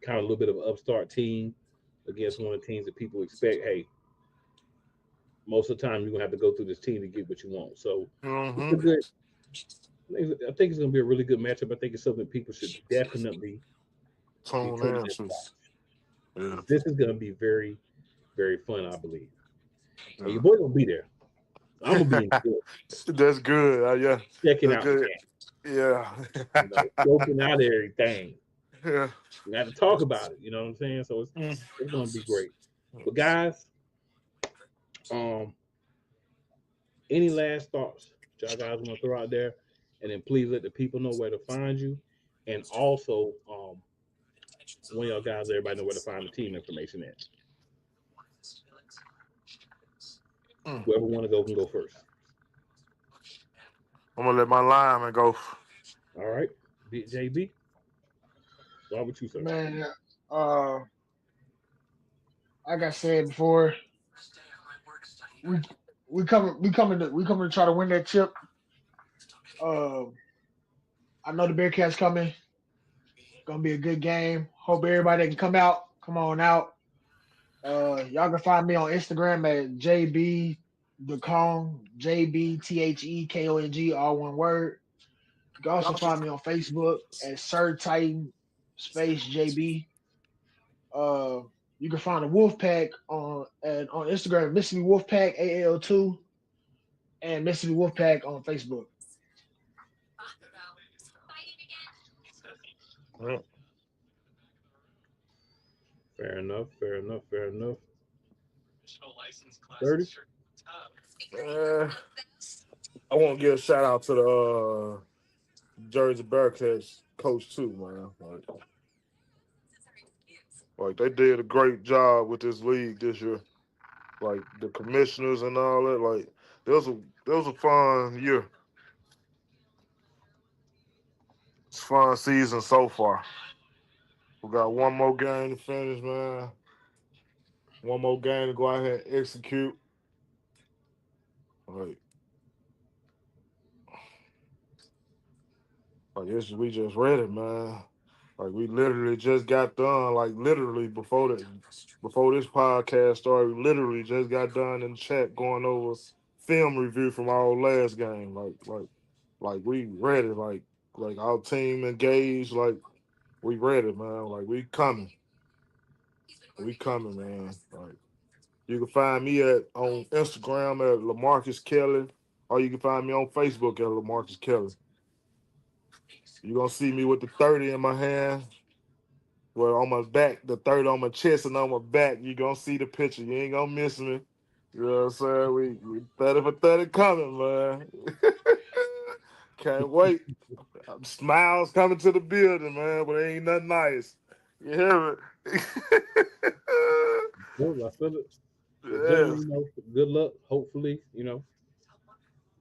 Speaker 1: kind of a little bit of an upstart team against one of the teams that people expect. Hey, most of the time you're gonna have to go through this team to get what you want. So it's a
Speaker 4: Mm-hmm.
Speaker 1: good. I think it's gonna be a really good matchup. I think it's something people should definitely be
Speaker 4: Tune
Speaker 1: tuning
Speaker 4: in
Speaker 1: in to
Speaker 4: to.
Speaker 1: watch
Speaker 4: Yeah.
Speaker 1: because this is gonna be very, very fun. I believe, and your
Speaker 4: Yeah.
Speaker 1: boy gonna be there. I'm gonna be in New York
Speaker 4: That's good. Yeah.
Speaker 1: checking
Speaker 4: That's
Speaker 1: out the
Speaker 4: good.
Speaker 1: game.
Speaker 4: Yeah.
Speaker 1: Scoping out everything.
Speaker 4: Yeah.
Speaker 1: We got to talk about it. You know what I'm saying? So
Speaker 4: Mm.
Speaker 1: it's gonna be great. But guys, um, any last thoughts y'all guys want to throw out there, and then please let the people know where to find you, and also one of y'all guys, let everybody know where to find the team information at.
Speaker 4: Mm.
Speaker 1: Whoever want to go can go first.
Speaker 4: I'm gonna let my lineman go.
Speaker 1: All right, JB, start with you, sir.
Speaker 5: Man, uh, like I said before, we we coming to try to win that chip. Uh, I know the Bearcats coming. Gonna be a good game. Hope everybody that can come out, come on out. Y'all can find me on Instagram at JB the Kong, JBTHEKONG, all one word. You can also find me on Facebook at Sir Titan Space JB. Uh, you can find the Wolfpack on Instagram, Mississippi Wolfpack AL2, and Mississippi Wolfpack on Facebook.
Speaker 4: Yeah.
Speaker 1: Fair enough. Fair enough. Fair enough. 30.
Speaker 4: Uh, I want to give a shout out to the Jersey Bearcats coach too, man. Like they did a great job with this league this year. Like the commissioners and all that. Like there was a fun year. It's a fun season so far. We got one more game to finish, man. One more game to go out here and execute. Like, we just ready, man. Like we literally just got done. Like literally before this podcast started, we literally just got done in the chat going over film review from our last game. Like we ready. Like our team engaged. Like we ready, man. Like we coming. We coming, man. Like you can find me on Instagram at LaMarcus Kelly, or you can find me on Facebook at LaMarcus Kelly. You're gonna see me with the 30 in my hand. Well, on my back, the 30 on my chest and on my back. You're gonna see the picture. You ain't gonna miss me. You know what I'm saying? We 30 for 30 coming, man. Can't wait. Smiles coming to the building, man, but it ain't nothing nice. You hear me?
Speaker 1: Well, I feel it. Well,
Speaker 4: Yeah.
Speaker 1: gentlemen, good luck. Hopefully,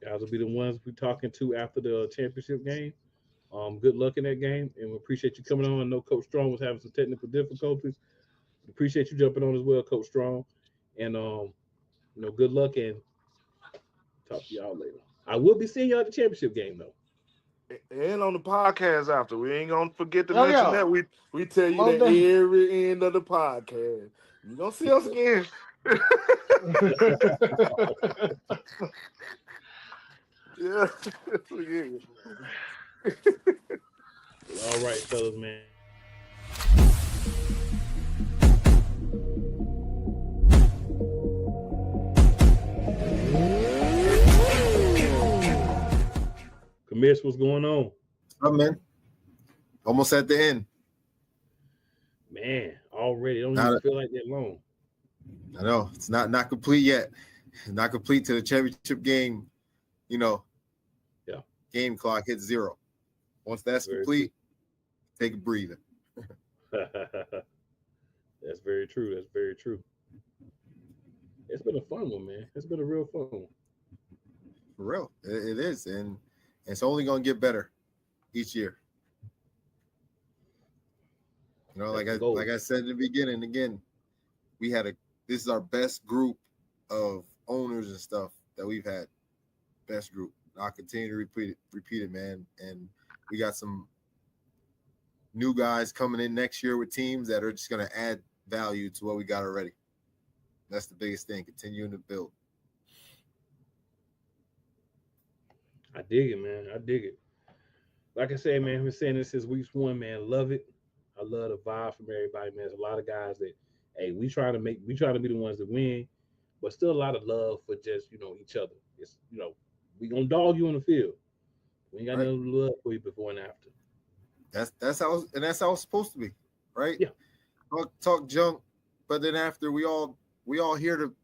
Speaker 1: guys will be the ones we talking to after the championship game. Good luck in that game, and we appreciate you coming on. I know Coach Strong was having some technical difficulties. Appreciate you jumping on as well, Coach Strong. And good luck and talk to y'all later. I will be seeing y'all at the championship game though.
Speaker 4: And on the podcast after. We ain't gonna forget to
Speaker 5: Oh
Speaker 4: mention
Speaker 5: yeah,
Speaker 4: that. We tell you
Speaker 5: well
Speaker 4: that
Speaker 5: done.
Speaker 4: every end of the podcast. You gonna see us again. Yeah. Yeah.
Speaker 1: All right, fellas, man. Commiss, what's going on?
Speaker 6: Oh, man. Almost at the end.
Speaker 1: Man, already don't even
Speaker 6: Not,
Speaker 1: feel like that long.
Speaker 6: I know it's not complete yet. Not complete to the championship game.
Speaker 1: Yeah.
Speaker 6: Game clock hits 0. Once that's
Speaker 1: Very
Speaker 6: complete, take a breather.
Speaker 1: That's very true. That's very true. It's been a fun one, man. It's been a real fun one.
Speaker 6: For real, it is, and it's only gonna get better each year.
Speaker 1: That's the goal.
Speaker 6: Like I said in the beginning, again, this is our best group of owners and stuff that we've had. Best group. I'll continue to repeat it, man. And we got some new guys coming in next year with teams that are just gonna add value to what we got already. That's the biggest thing. Continuing to build.
Speaker 1: I dig it, man. I dig it. Like I said, man, I've been saying this since week one, man. Love it. I love the vibe from everybody, man. There's a lot of guys that, hey, we trying to be the ones that win, but still a lot of love for just, each other. It's, we gonna dog you on the field. We ain't got
Speaker 6: Right.
Speaker 1: no love for you before and after.
Speaker 6: That's how it's supposed to be, right?
Speaker 1: Yeah.
Speaker 6: Talk junk, but then after we all here to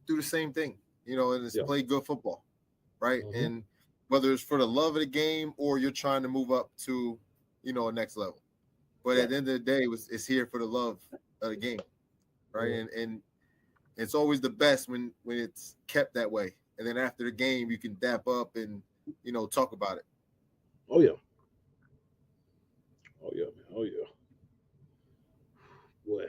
Speaker 6: do the same thing, and it's play good football, right?
Speaker 1: Mhm.
Speaker 6: And whether it's for the love of the game or you're trying to move up to, a next level. But at the end of the day, it's here for the love of the game, right? And it's always the best when it's kept that way. And then after the game, you can dap up and talk about it.
Speaker 1: Oh yeah. Oh yeah, man. Oh yeah. Boy.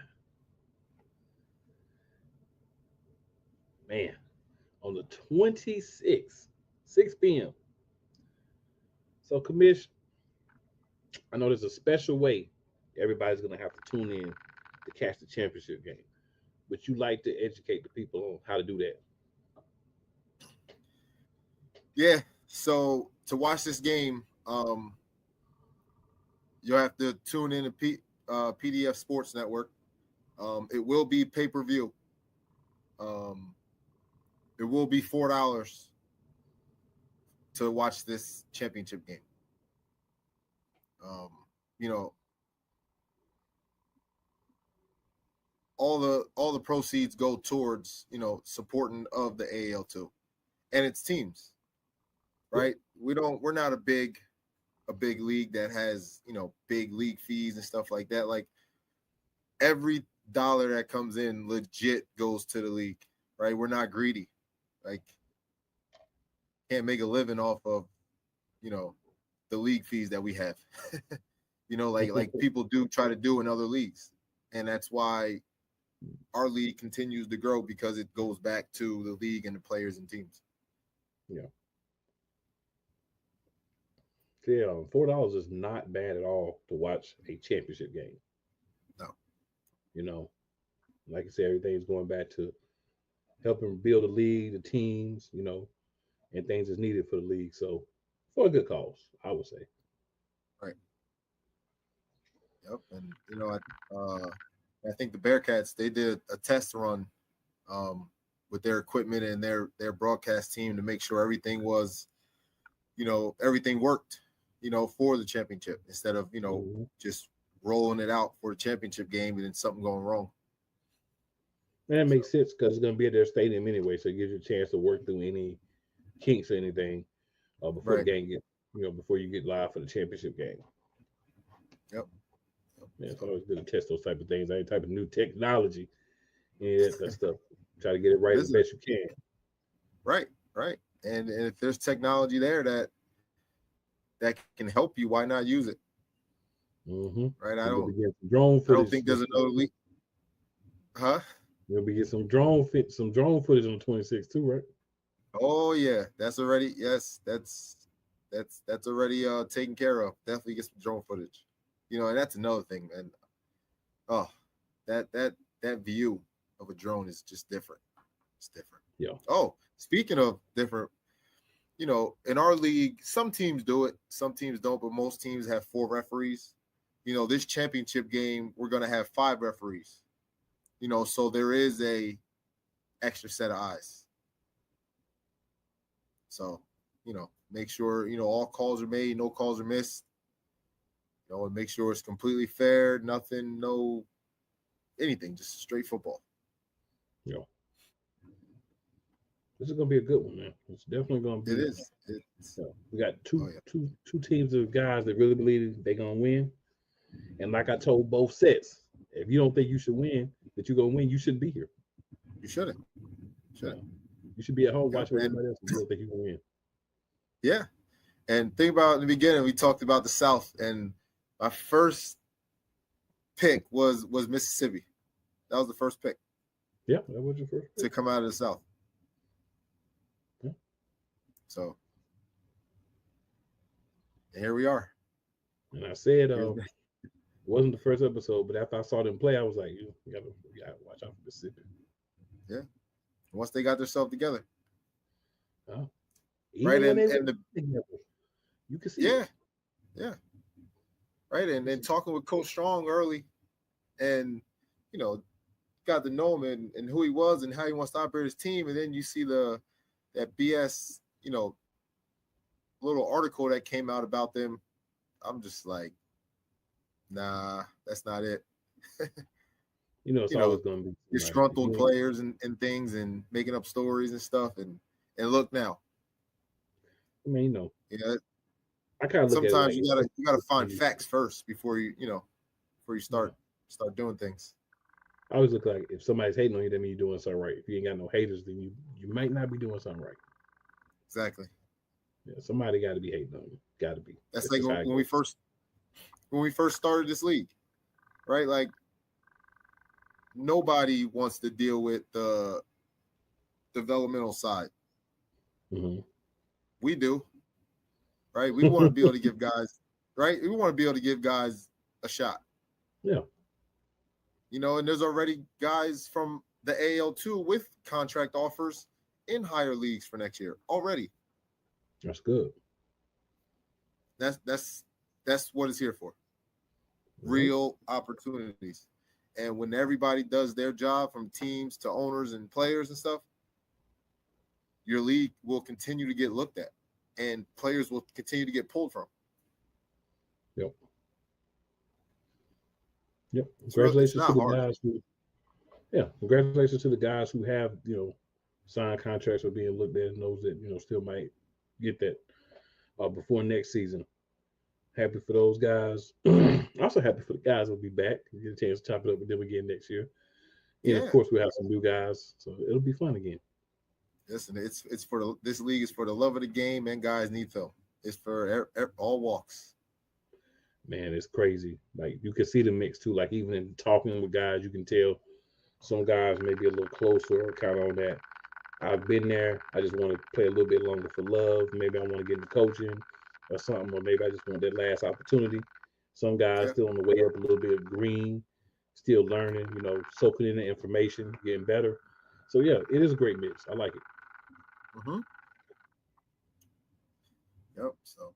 Speaker 1: Man. On 26, 6 p.m. So, Commish, I know there's a special way everybody's going to have to tune in to catch the championship game. Would you like to educate the people on how to do that?
Speaker 6: Yeah. So to watch this game, you'll have to tune in to PDF Sports Network. It will be pay-per-view. It will be $4 to watch this championship game. You know, all the proceeds go towards, supporting of the AAL2 and its teams, right? We're not a big league that has, big league fees and stuff like that. Like every dollar that comes in legit goes to the league, right? We're not greedy. Like can't make a living off of, the league fees that we have. like people do try to do in other leagues. And that's why our league continues to grow, because it goes back to the league and the players and teams.
Speaker 1: Yeah. Yeah, $4 is not bad at all to watch a championship game.
Speaker 6: No.
Speaker 1: Like I said, everything's going back to helping build a league, the teams, and things is needed for the league. So, for a good cause, I would say.
Speaker 6: Right. Yep. And I think the Bearcats, they did a test run with their equipment and their broadcast team to make sure everything was, everything worked, for the championship, instead of just rolling it out for the championship game and then something going wrong.
Speaker 1: And that makes sense because it's going to be at their stadium anyway, so it gives you a chance to work through any kinks or anything before the game get, before you get live for the championship game.
Speaker 6: Yep.
Speaker 1: Yeah, it's always good to test those type of things, any type of new technology, and that stuff. Try to get it right as best you can.
Speaker 6: Right. And if there's technology there that can help you, why not use it?
Speaker 1: Mm-hmm.
Speaker 6: Right. I don't think there's another league. Huh?
Speaker 1: You'll be getting some drone footage on 26 too, right?
Speaker 6: Oh yeah, that's already that's already taken care of. Definitely get some drone footage. And that's another thing, man. Oh, that view of a drone is just different. It's different.
Speaker 1: Yeah.
Speaker 6: Oh, speaking of different, in our league, some teams do it, some teams don't, but most teams have 4 referees. This championship game, we're gonna have 5 referees. So there is a extra set of eyes. So, make sure, all calls are made, no calls are missed. And make sure it's completely fair, nothing, no anything, just straight football.
Speaker 1: Yeah. This is gonna be a good one, man. It's definitely gonna be.
Speaker 6: It is.
Speaker 1: We got two teams of guys that really believe they're gonna win. And like I told both sets, if you don't think you should win, that you're gonna win, you shouldn't be here.
Speaker 6: You shouldn't.
Speaker 1: You should be at home watching everybody else if you don't think you're gonna win.
Speaker 6: Yeah. And think about in the beginning, we talked about the South, and my first pick was Mississippi. That was the first pick.
Speaker 1: Yeah, that was your first pick.
Speaker 6: To come out of the South.
Speaker 1: Yeah.
Speaker 6: So here we are.
Speaker 1: And I said it wasn't the first episode, but after I saw them play, I was like, you gotta watch out for Mississippi.
Speaker 6: Yeah. Once they got themselves together.
Speaker 1: Right, and you can see.
Speaker 6: Yeah. Right, and then talking with Coach Strong early, and got to know him and who he was and how he wants to operate his team, and then you see that BS, little article that came out about them. I'm just like, nah, that's not it.
Speaker 1: It's always going to be
Speaker 6: disgruntled players and things, and making up stories and stuff, and look now.
Speaker 1: I mean, I kind of
Speaker 6: sometimes you gotta find facts first before you start doing things.
Speaker 1: I always look like if somebody's hating on you, that means you're doing something right. If you ain't got no haters, then you might not be doing something right.
Speaker 6: Exactly.
Speaker 1: Yeah, somebody got to be hating on you. Got to be.
Speaker 6: That's like when we first started this league, right? Like nobody wants to deal with the developmental side,
Speaker 1: Mhm.
Speaker 6: We do, right? We want to be able to give guys, right? We want to be able to give guys a shot.
Speaker 1: Yeah.
Speaker 6: You know, and there's already guys from the AL2 with contract offers in higher leagues for next year already.
Speaker 1: That's good.
Speaker 6: That's what it's here for.
Speaker 1: Mhm.
Speaker 6: Real opportunities. And when everybody does their job, from teams to owners and players and stuff, your league will continue to get looked at, and players will continue to get pulled from.
Speaker 1: Yep. Yep.
Speaker 6: It's
Speaker 1: Congratulations to
Speaker 6: not
Speaker 1: the
Speaker 6: hard.
Speaker 1: guys who. Yeah. Congratulations to the guys who have signed contracts or being looked at, and those that still might get that before next season. Happy for those guys. Also happy for the guys who'll be back. You get a chance to chop it up with them again next year. And of
Speaker 6: Yeah.
Speaker 1: course, we'll have some new guys, so it'll be fun again.
Speaker 6: Listen, it's for this league is for the love of the game, and guys need film. It's for all walks.
Speaker 1: Man, it's crazy. Like you can see the mix too. Like even in talking with guys, you can tell some guys may be a little closer or kind of on that. I've been there. I just want to play a little bit longer for love. Maybe I want to get into coaching or something, or maybe I just want that last opportunity. Some guys
Speaker 6: Yeah.
Speaker 1: still on the way up a little bit green, still learning, soaking in the information, getting better. So yeah, it is a great mix. I like it.
Speaker 6: Mm-hmm. Yep. So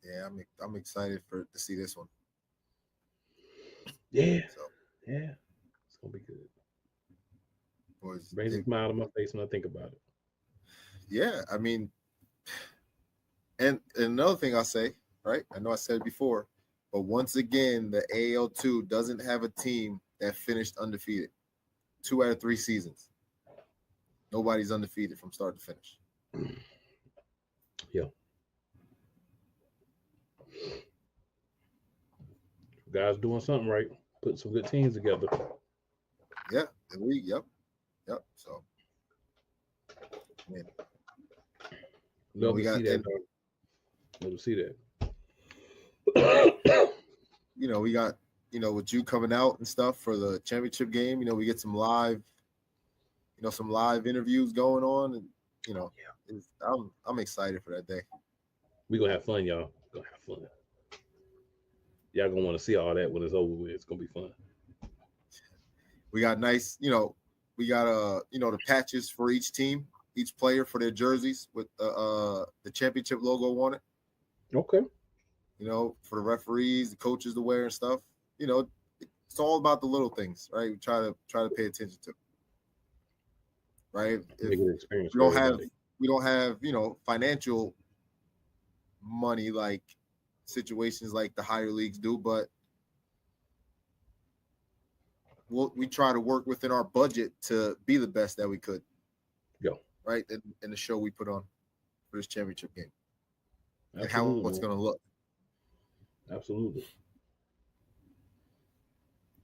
Speaker 6: yeah, I'm excited to see this one.
Speaker 1: Yeah,
Speaker 6: So
Speaker 1: yeah, it's gonna be good.
Speaker 6: boys,
Speaker 1: Brings a smile to my face when I think about it.
Speaker 6: yeah, I mean, and another thing I'll say, right? I know I said it before, but once again, the AL2 doesn't have a team that finished undefeated. 2 out of 3 seasons. Nobody's undefeated from start to finish.
Speaker 1: Yeah, guys doing something right, putting some good teams together.
Speaker 6: Yeah, the league. Yep. So, man,
Speaker 1: Love
Speaker 6: we
Speaker 1: to see
Speaker 6: got,
Speaker 1: that.
Speaker 6: and
Speaker 1: Love to see that.
Speaker 6: we got, with you coming out and stuff for the championship game. We get some live interviews going on, and I'm excited for that day.
Speaker 1: We gonna have fun, y'all. Gonna have fun. Y'all gonna want to see all that when it's over with. It's gonna be fun.
Speaker 6: We got nice, we got the patches for each team, each player for their jerseys with the championship logo on it.
Speaker 1: Okay.
Speaker 6: For the referees, the coaches to wear and stuff. It's all about the little things, right? We try to pay attention to. Right?
Speaker 1: Make it an experience.
Speaker 6: We don't have financial money like situations like the higher leagues do, but we try to work within our budget to be the best that we could.
Speaker 1: Go.
Speaker 6: Right? In the show we put on for this championship game.
Speaker 1: Absolutely,
Speaker 6: and how it's going to look.
Speaker 1: Absolutely.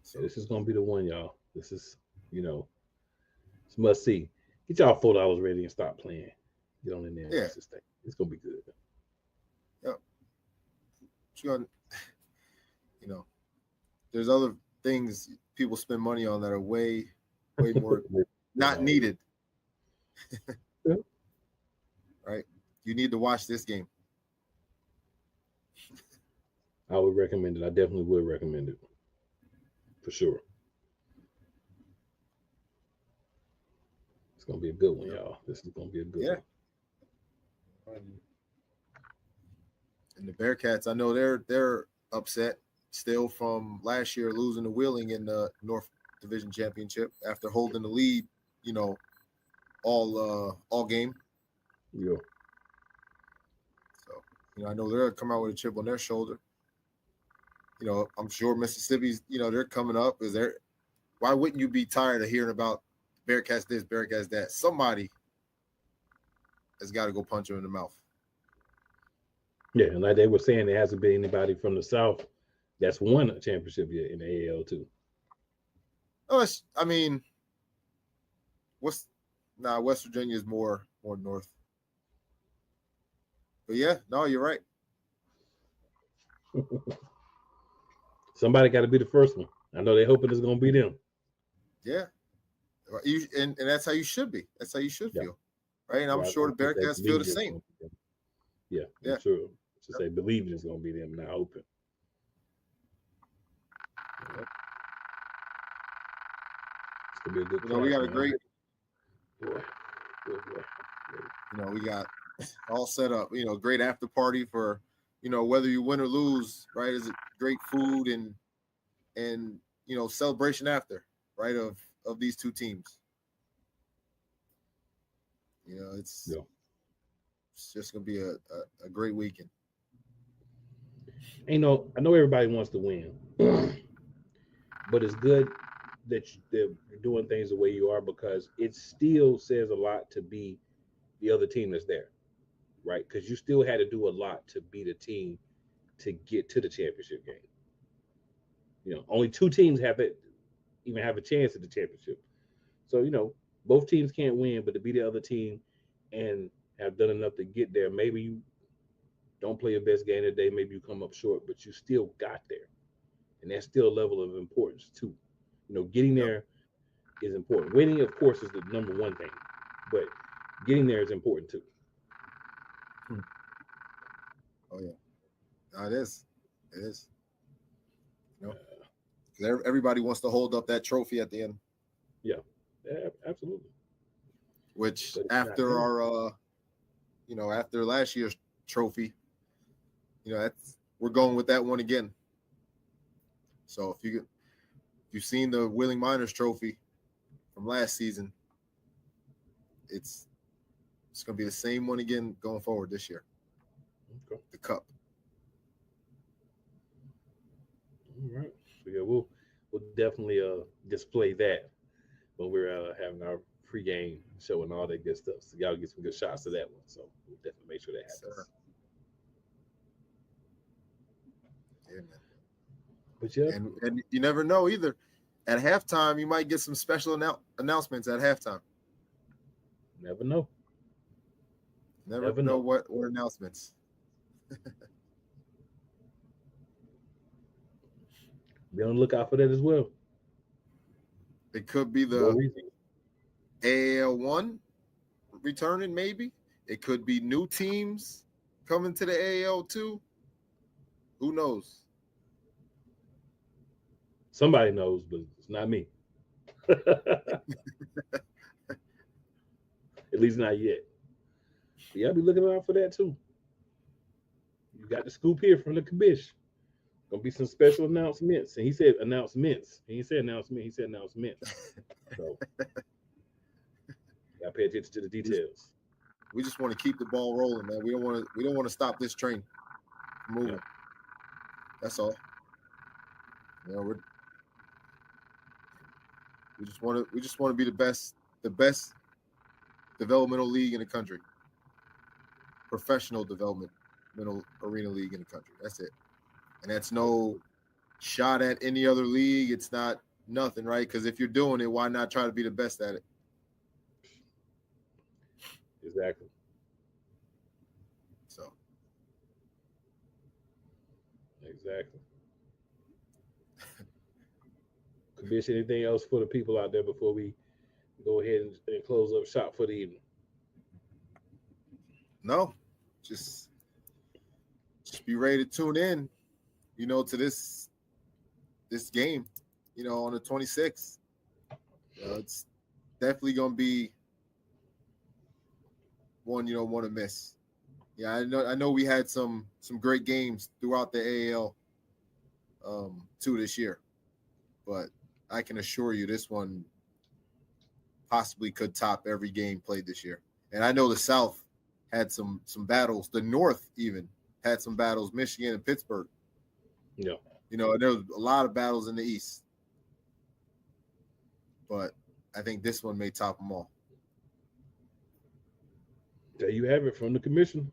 Speaker 1: So this is going to be the one, y'all. This is, it's must see. Get y'all $4 ready and stop playing. Get on in there and watch this thing. It's going to be good.
Speaker 6: Yep. There's other things people spend money on that are way more not needed.
Speaker 1: Yeah.
Speaker 6: Right? You need to watch this game.
Speaker 1: I would recommend it. I definitely would recommend it. For sure. It's going to be a good one, y'all. This is going to be a good one.
Speaker 6: And the Bearcats, I know they're upset still from last year losing to Wheeling in the North Division Championship after holding the lead, all game.
Speaker 1: Yeah.
Speaker 6: So, I know they're come out with a chip on their shoulder. I'm sure Mississippi's, they're coming up. Why wouldn't you be tired of hearing about Bearcats this, Bearcats that? Somebody has got to go punch him in the mouth.
Speaker 1: Yeah, and like they were saying, there hasn't been anybody from the South that's won a championship yet in the AL too.
Speaker 6: Oh, West Virginia is more north. But yeah, no, you're right.
Speaker 1: Somebody got to be the first one. I know they're hoping it's going to be them.
Speaker 6: Yeah, and that's how you should be. That's how you should feel. right? And I'm
Speaker 1: Well,
Speaker 6: sure
Speaker 1: I
Speaker 6: the
Speaker 1: should say
Speaker 6: Bearcats feel the
Speaker 1: believing it's
Speaker 6: same.
Speaker 1: going to be them. Yeah, I'm
Speaker 6: Yeah.
Speaker 1: sure. I should say believing it's going to be them, not hoping. It's going to be a good
Speaker 6: You know, we
Speaker 1: clash,
Speaker 6: got a
Speaker 1: man.
Speaker 6: great,
Speaker 1: Boy, boy.
Speaker 6: you know, we got all set up, you know, great after party for, you know, whether you win or lose, right? Is it great food and you know, celebration after, right? Of these two teams. You know,
Speaker 1: Yeah.
Speaker 6: it's just gonna be a great weekend.
Speaker 1: And, you know, I know everybody wants to win, but it's good that you're doing things the way you are because it still says a lot to be the other team that's there, right? Because you still had to do a lot to beat a team to get to the championship game. You know, only two teams even have a chance at the championship. So, you know, both teams can't win, but to be the other team and have done enough to get there, maybe you don't play your best game today, maybe you come up short, but you still got there. And that's still a level of importance too. You know, getting
Speaker 6: Yep.
Speaker 1: there is important. Winning, of course, is the number one thing, but getting there is important too.
Speaker 6: Oh yeah, no, it is. It is. You know, 'cause everybody wants to hold up that trophy at the end,
Speaker 1: Yeah, absolutely.
Speaker 6: which
Speaker 1: But it's not
Speaker 6: after
Speaker 1: done.
Speaker 6: our, you know, after last year's trophy, you know, we're going with that one again. So if you've seen the Willing Miners trophy from last season, it's going to be the same one again going forward this year.
Speaker 1: Okay.
Speaker 6: The cup.
Speaker 1: All right. So yeah, we'll definitely display that when we're having our pregame show and all that good stuff. So y'all get some good shots of that one. So we'll definitely make sure that happens.
Speaker 6: Sir. Yeah, man.
Speaker 1: But yeah,
Speaker 6: And you never know either. At halftime, you might get some special announcements at halftime.
Speaker 1: never know.
Speaker 6: Never
Speaker 1: Never
Speaker 6: know
Speaker 1: know.
Speaker 6: what announcements.
Speaker 1: Be on the lookout for that as well.
Speaker 6: It could be
Speaker 1: More
Speaker 6: the
Speaker 1: reason.
Speaker 6: AAL1 returning, maybe. It could be new teams coming to the AAL2. Who knows?
Speaker 1: Somebody knows, but it's not me. At least not yet. But yeah, be looking out for that too. You got the scoop here from the commish. Gonna be some special announcements. And he said announcements. He said announcement, he said announcements. So gotta pay attention to the details.
Speaker 6: We just want to keep the ball rolling, man. We don't want to stop this train from moving.
Speaker 1: Yeah.
Speaker 6: That's all. You know, we just want to be the best developmental league in the country. Professional developmental arena league in the country. That's it. And that's no shot at any other league. It's not nothing, right? Because if you're doing it, why not try to be the best at it?
Speaker 1: Exactly.
Speaker 6: So
Speaker 1: Exactly. Commission anything else for the people out there before we go ahead and close up shop for the evening?
Speaker 6: no, just be ready to tune in, you know, to this game, you know, on the 26th. You know, it's definitely gonna be one you don't want to miss. Yeah, I know we had some great games throughout the AAL two this year, but I can assure you this one possibly could top every game played this year. And I know the South had some battles. The North even had some battles. Michigan and Pittsburgh.
Speaker 1: Yeah.
Speaker 6: You know, there was a lot of battles in the East, but I think this one may top them all.
Speaker 1: There you have it from the commission.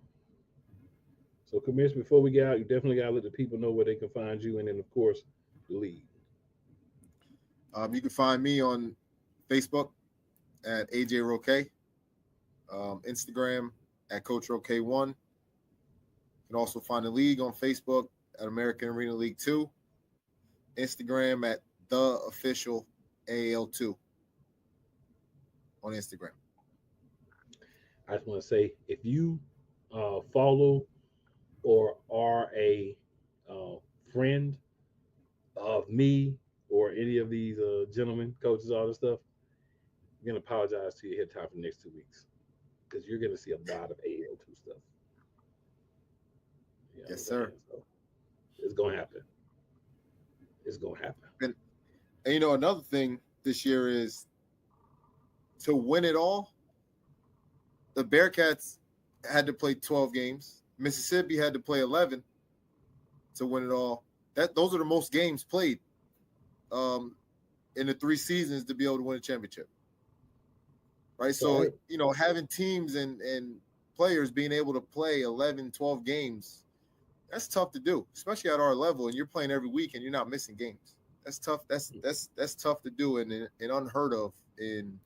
Speaker 1: So, commission, before we get out, you definitely got to let the people know where they can find you, and then, of course, the league.
Speaker 6: You can find me on Facebook at AJ Roque, Instagram at Coach Roque1. You can also find the league on Facebook at American Arena League 2, Instagram at The Official AL2 on Instagram.
Speaker 1: I just want to say if you follow or are a uh, friend of me or any of these gentlemen, coaches, all this stuff, I'm gonna apologize to you ahead of time for the next 2 weeks because you're gonna see a lot of AL2 stuff. You know what I'm
Speaker 6: Yes, sir.
Speaker 1: saying? So it's gonna happen. It's gonna happen.
Speaker 6: And another thing this year is to win it all. The Bearcats had to play 12 games. Mississippi had to play 11 to win it all. Those are the most games played in the 3 seasons to be able to win a championship. Right? So,
Speaker 1: Right.
Speaker 6: having teams and players being able to play 11, 12 games, that's tough to do, especially at our level, and you're playing every week and you're not missing games. That's tough. That's tough to do and unheard of in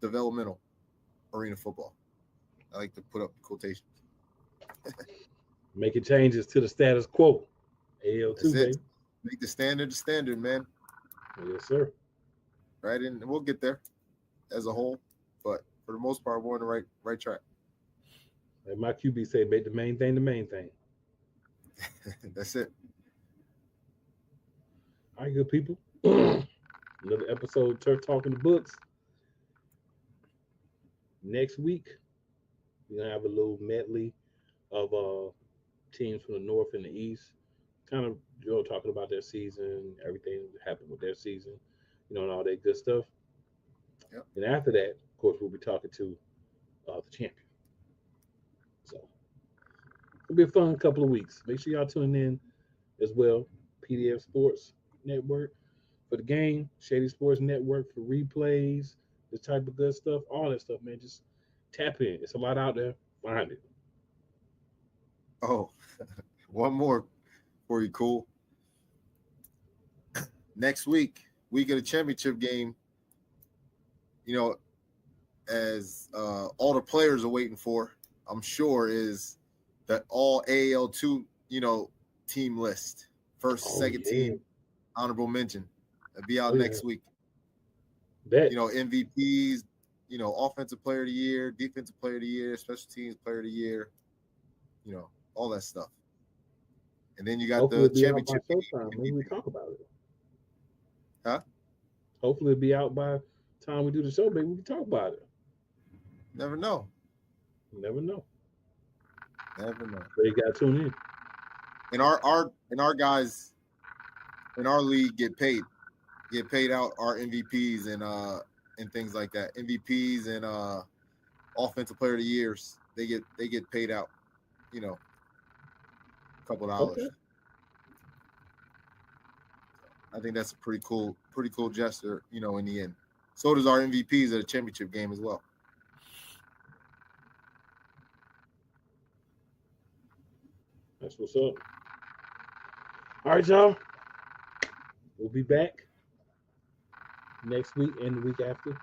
Speaker 6: developmental arena football. I like to put up quotations.
Speaker 1: Making changes to the status quo. AL2,
Speaker 6: That's it.
Speaker 1: baby.
Speaker 6: Make the standard, man.
Speaker 1: Yes, sir.
Speaker 6: Right, and we'll get there as a whole, but for the most part, we're on the right track.
Speaker 1: Like my QB say, make the main thing the main thing.
Speaker 6: That's it.
Speaker 1: All right, good people. Another episode of Turf Talking the Books. Next week, we're gonna have a little medley of teams from the north and the east, kind of talking about their season, everything that happened with their season, and all that good stuff.
Speaker 6: Yep.
Speaker 1: And after that, of course, we'll be talking to the champion. So it'll be a fun couple of weeks. Make sure y'all tune in as well. PDF Sports Network for the game, Shady Sports Network for replays, this type of good stuff, all that stuff, man. Just tap in. It's a lot out there. Find it.
Speaker 6: Oh, one more for you, cool. Next week of the championship game, as all the players are waiting for, I'm sure, is that all AL2, team list. First, second team, honorable mention. It'll be out next week.
Speaker 1: Bet.
Speaker 6: MVPs, offensive player of the year, defensive player of the year, special teams player of the year, all that stuff. And then you got
Speaker 1: Hopefully
Speaker 6: the championship.
Speaker 1: Showtime. Maybe we talk about it.
Speaker 6: Huh?
Speaker 1: Hopefully it'll be out by the time we do the show. Maybe we can talk about it.
Speaker 6: Never know.
Speaker 1: You never know.
Speaker 6: Never know.
Speaker 1: So you got to tune in.
Speaker 6: And our guys in our league get paid out our MVPs and things like that. MVPs and offensive player of the years, they get paid out, a couple dollars.
Speaker 1: Okay.
Speaker 6: I think that's a pretty cool gesture, in the end. So does our MVPs at a championship game as well.
Speaker 1: That's what's up. All right, y'all. We'll be back next week and the week after. A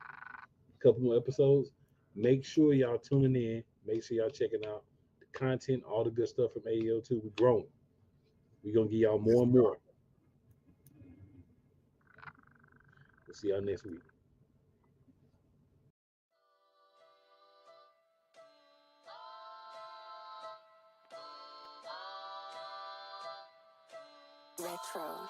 Speaker 1: couple more episodes. Make sure y'all tuning in. Make sure y'all checking out the content, all the good stuff from AEL2. We're growing. We're going to give y'all more and more. We'll see y'all next week.
Speaker 7: Retro.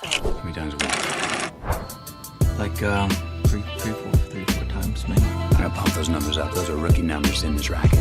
Speaker 8: How many times a week? Like three, four times maybe. I'm gonna pump those numbers up. Those are rookie numbers in this racket.